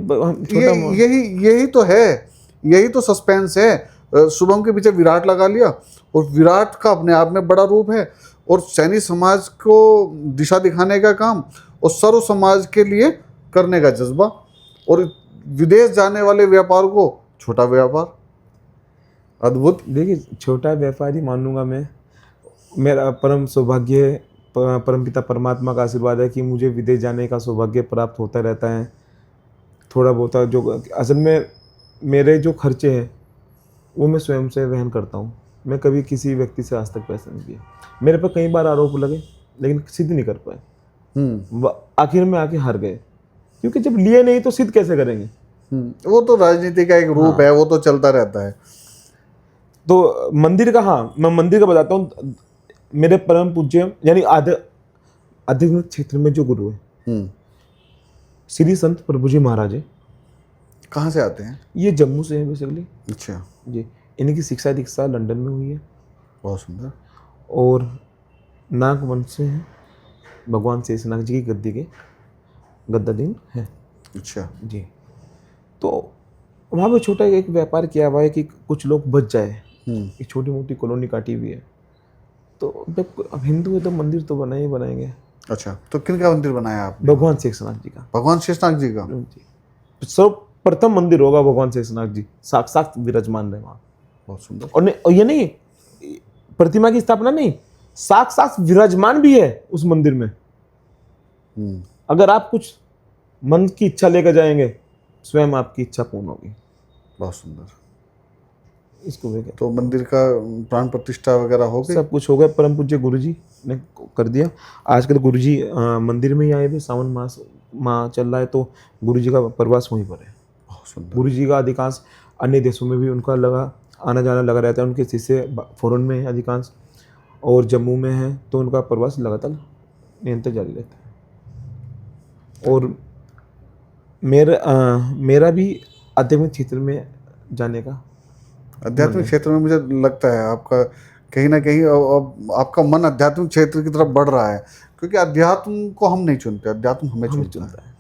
यही तो है, यही तो सस्पेंस है। शुभम के पीछे विराट लगा लिया, और विराट का अपने आप में बड़ा रूप है, और सैनी समाज को दिशा दिखाने का काम, और सर्व समाज के लिए करने का जज्बा, और विदेश जाने वाले व्यापार को छोटा व्यापार। अद्भुत। देखिए, छोटा व्यापारी मानूंगा मैं। मेरा परम सौभाग्य है, परमपिता परमात्मा का आशीर्वाद है कि मुझे विदेश जाने का सौभाग्य प्राप्त होता रहता है। थोड़ा बहुत जो असल में मेरे जो खर्चे हैं वो मैं स्वयं से वहन करता हूँ। मैं कभी किसी व्यक्ति से आज तक पैसे नहीं दिए। मेरे पर कई बार आरोप लगे, लेकिन सिद्ध नहीं कर पाए। आखिर में आके हार गए, क्योंकि जब लिए नहीं तो सिद्ध कैसे करेंगे? वो तो राजनीति का एक रूप है, वो तो चलता रहता है। तो मंदिर का, हाँ मैं मंदिर का बताता हूँ। मेरे परम पूज्य यानी आध्यात्मिक क्षेत्र में जो गुरु है श्री संत प्रभु जी महाराज है। कहाँ से आते हैं? ये जम्मू से है बेसिकली। अच्छा जी। इनकी शिक्षा दीक्षा लंदन में हुई है। बहुत सुंदर। और नागवंश से है, भगवान शेषनाग जी की गद्दी के गद्दाधीन है अच्छा। जी। तो वहाँ पे छोटा एक व्यापार किया हुआ है कि कुछ लोग बच जाए, एक छोटी मोटी कॉलोनी काटी हुई है। तो अब हिंदू है तो मंदिर तो बनाए ही बनाएंगे। अच्छा, तो किन का मंदिर बनाया आपने? भगवान शेषनाग जी का भगवान शेषनाग जी का। जी। सर्वप्रथम मंदिर होगा भगवान शेषनाग जी साक्षात विराजमान रहे वहाँ। बहुत सुंदर। और ये नहीं प्रतिमा की स्थापना नहीं, साक्षात विराजमान भी है उस मंदिर में। अगर आप कुछ मन की इच्छा लेकर जाएंगे, स्वयं आपकी इच्छा पूर्ण होगी। बहुत सुंदर। इसको वे कहते तो मंदिर का प्राण प्रतिष्ठा वगैरह हो हैं। गई? सब कुछ हो गया, परम पूज्य गुरु जी ने कर दिया। आजकल गुरु जी मंदिर में ही आए हुए, सावन माह चल रहा है तो गुरु जी का प्रवास वहीं पर है। बहुत सुंदर। गुरु जी का अधिकांश अन्य देशों में भी उनका आना जाना लगा रहता है। उनके शिष्य फॉरेन में है अधिकांश, और जम्मू में है, तो उनका प्रवास लगातार निरंतर जारी रहता है। और मेरा भी आध्यात्मिक क्षेत्र में जाने का आध्यात्मिक क्षेत्र में मुझे लगता है आपका कहीं ना कहीं अब आपका मन आध्यात्मिक क्षेत्र की तरफ बढ़ रहा है, क्योंकि अध्यात्म को हम नहीं चुनते, अध्यात्म हमें चुनता है।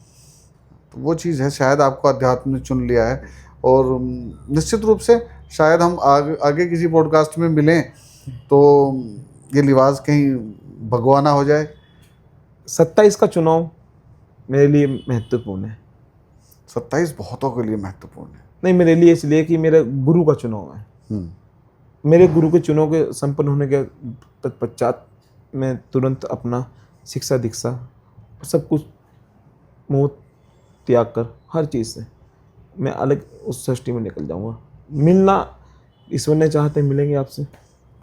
तो वो चीज़ है, शायद आपको अध्यात्म ने चुन लिया है। और निश्चित रूप से शायद हम आगे किसी पॉडकास्ट में मिलें तो ये लिबास कहीं भगवाना हो जाए। 27 का चुनाव मेरे लिए महत्वपूर्ण है। 27 बहुतों के लिए महत्वपूर्ण है। नहीं, मेरे लिए इसलिए कि मेरे गुरु का चुनाव है। मेरे गुरु के चुनाव के संपन्न होने के तत्पश्चात मैं तुरंत अपना शिक्षा दीक्षा सब कुछ मोह त्याग कर हर चीज़ से मैं अलग उस सृष्टि में निकल जाऊंगा। मिलना ईश्वर ने चाहते मिलेंगे आपसे,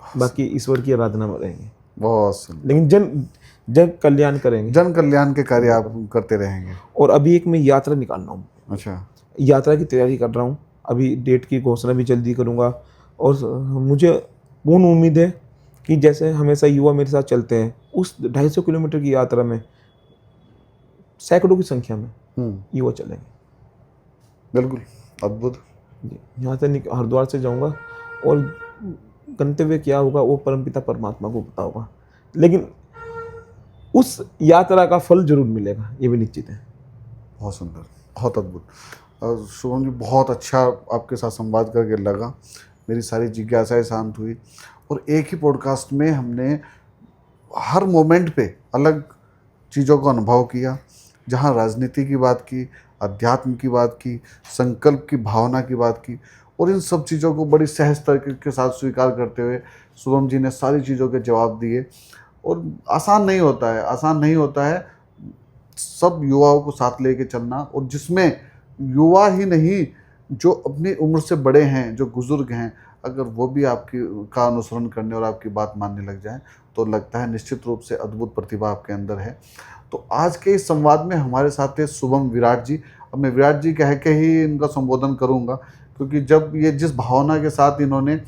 बाकी ईश्वर की आराधना में रहेंगे। बहुत सुंदर। लेकिन जन कल्याण करेंगे, जन कल्याण के कार्य आप करते रहेंगे। और अभी एक मैं यात्रा निकाल रहा हूँ। अच्छा। यात्रा की तैयारी कर रहा हूँ, अभी डेट की घोषणा भी जल्दी करूँगा। और मुझे पूर्ण उम्मीद है कि जैसे हमेशा युवा मेरे साथ चलते हैं, उस 250 किलोमीटर की यात्रा में सैकड़ों की संख्या में युवा चलेंगे। बिल्कुल अद्भुत जी। यहाँ से हरिद्वार से जाऊँगा और गंतव्य क्या होगा वो परमपिता परमात्मा को पता होगा, लेकिन उस यात्रा का फल जरूर मिलेगा, ये भी निश्चित है। बहुत सुंदर, बहुत अद्भुत। शुभम जी, बहुत अच्छा आपके साथ संवाद करके लगा। मेरी सारी जिज्ञासाएं शांत हुई, और एक ही पॉडकास्ट में हमने हर मोमेंट पे अलग चीज़ों को अनुभव किया। जहाँ राजनीति की बात की, अध्यात्म की बात की, संकल्प की भावना की बात की, और इन सब चीज़ों को बड़ी सहज तरीके के साथ स्वीकार करते हुए शुभम जी ने सारी चीज़ों के जवाब दिए। और आसान नहीं होता है सब युवाओं को साथ लेके चलना, और जिसमें युवा ही नहीं जो अपनी उम्र से बड़े हैं, जो बुजुर्ग हैं, अगर वो भी आपकी का अनुसरण करने और आपकी बात मानने लग जाएं तो लगता है निश्चित रूप से अद्भुत प्रतिभा आपके अंदर है। तो आज के इस संवाद में हमारे साथ थे शुभम विराट जी। अब मैं विराट जी कह के ही इनका संबोधन करूंगा, क्योंकि जब ये जिस भावना के साथ इन्होंने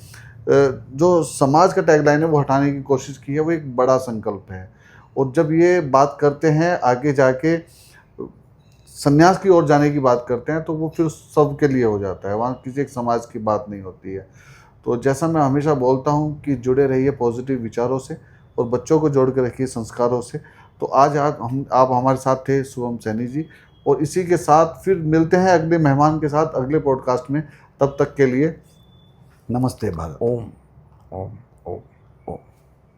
जो समाज का टैगलाइन है वो हटाने की कोशिश की है, वो एक बड़ा संकल्प है। और जब ये बात करते हैं आगे जाके संन्यास की ओर जाने की बात करते हैं, तो वो फिर सब के लिए हो जाता है, वहाँ किसी एक समाज की बात नहीं होती है। तो जैसा मैं हमेशा बोलता हूँ कि जुड़े रहिए पॉजिटिव विचारों से, और बच्चों को जोड़ के रखिए संस्कारों से। तो आज आप हमारे साथ थे शुभम सैनी जी, और इसी के साथ फिर मिलते हैं अगले मेहमान के साथ अगले पॉडकास्ट में। तब तक के लिए नमस्ते भारत। ओम ओम।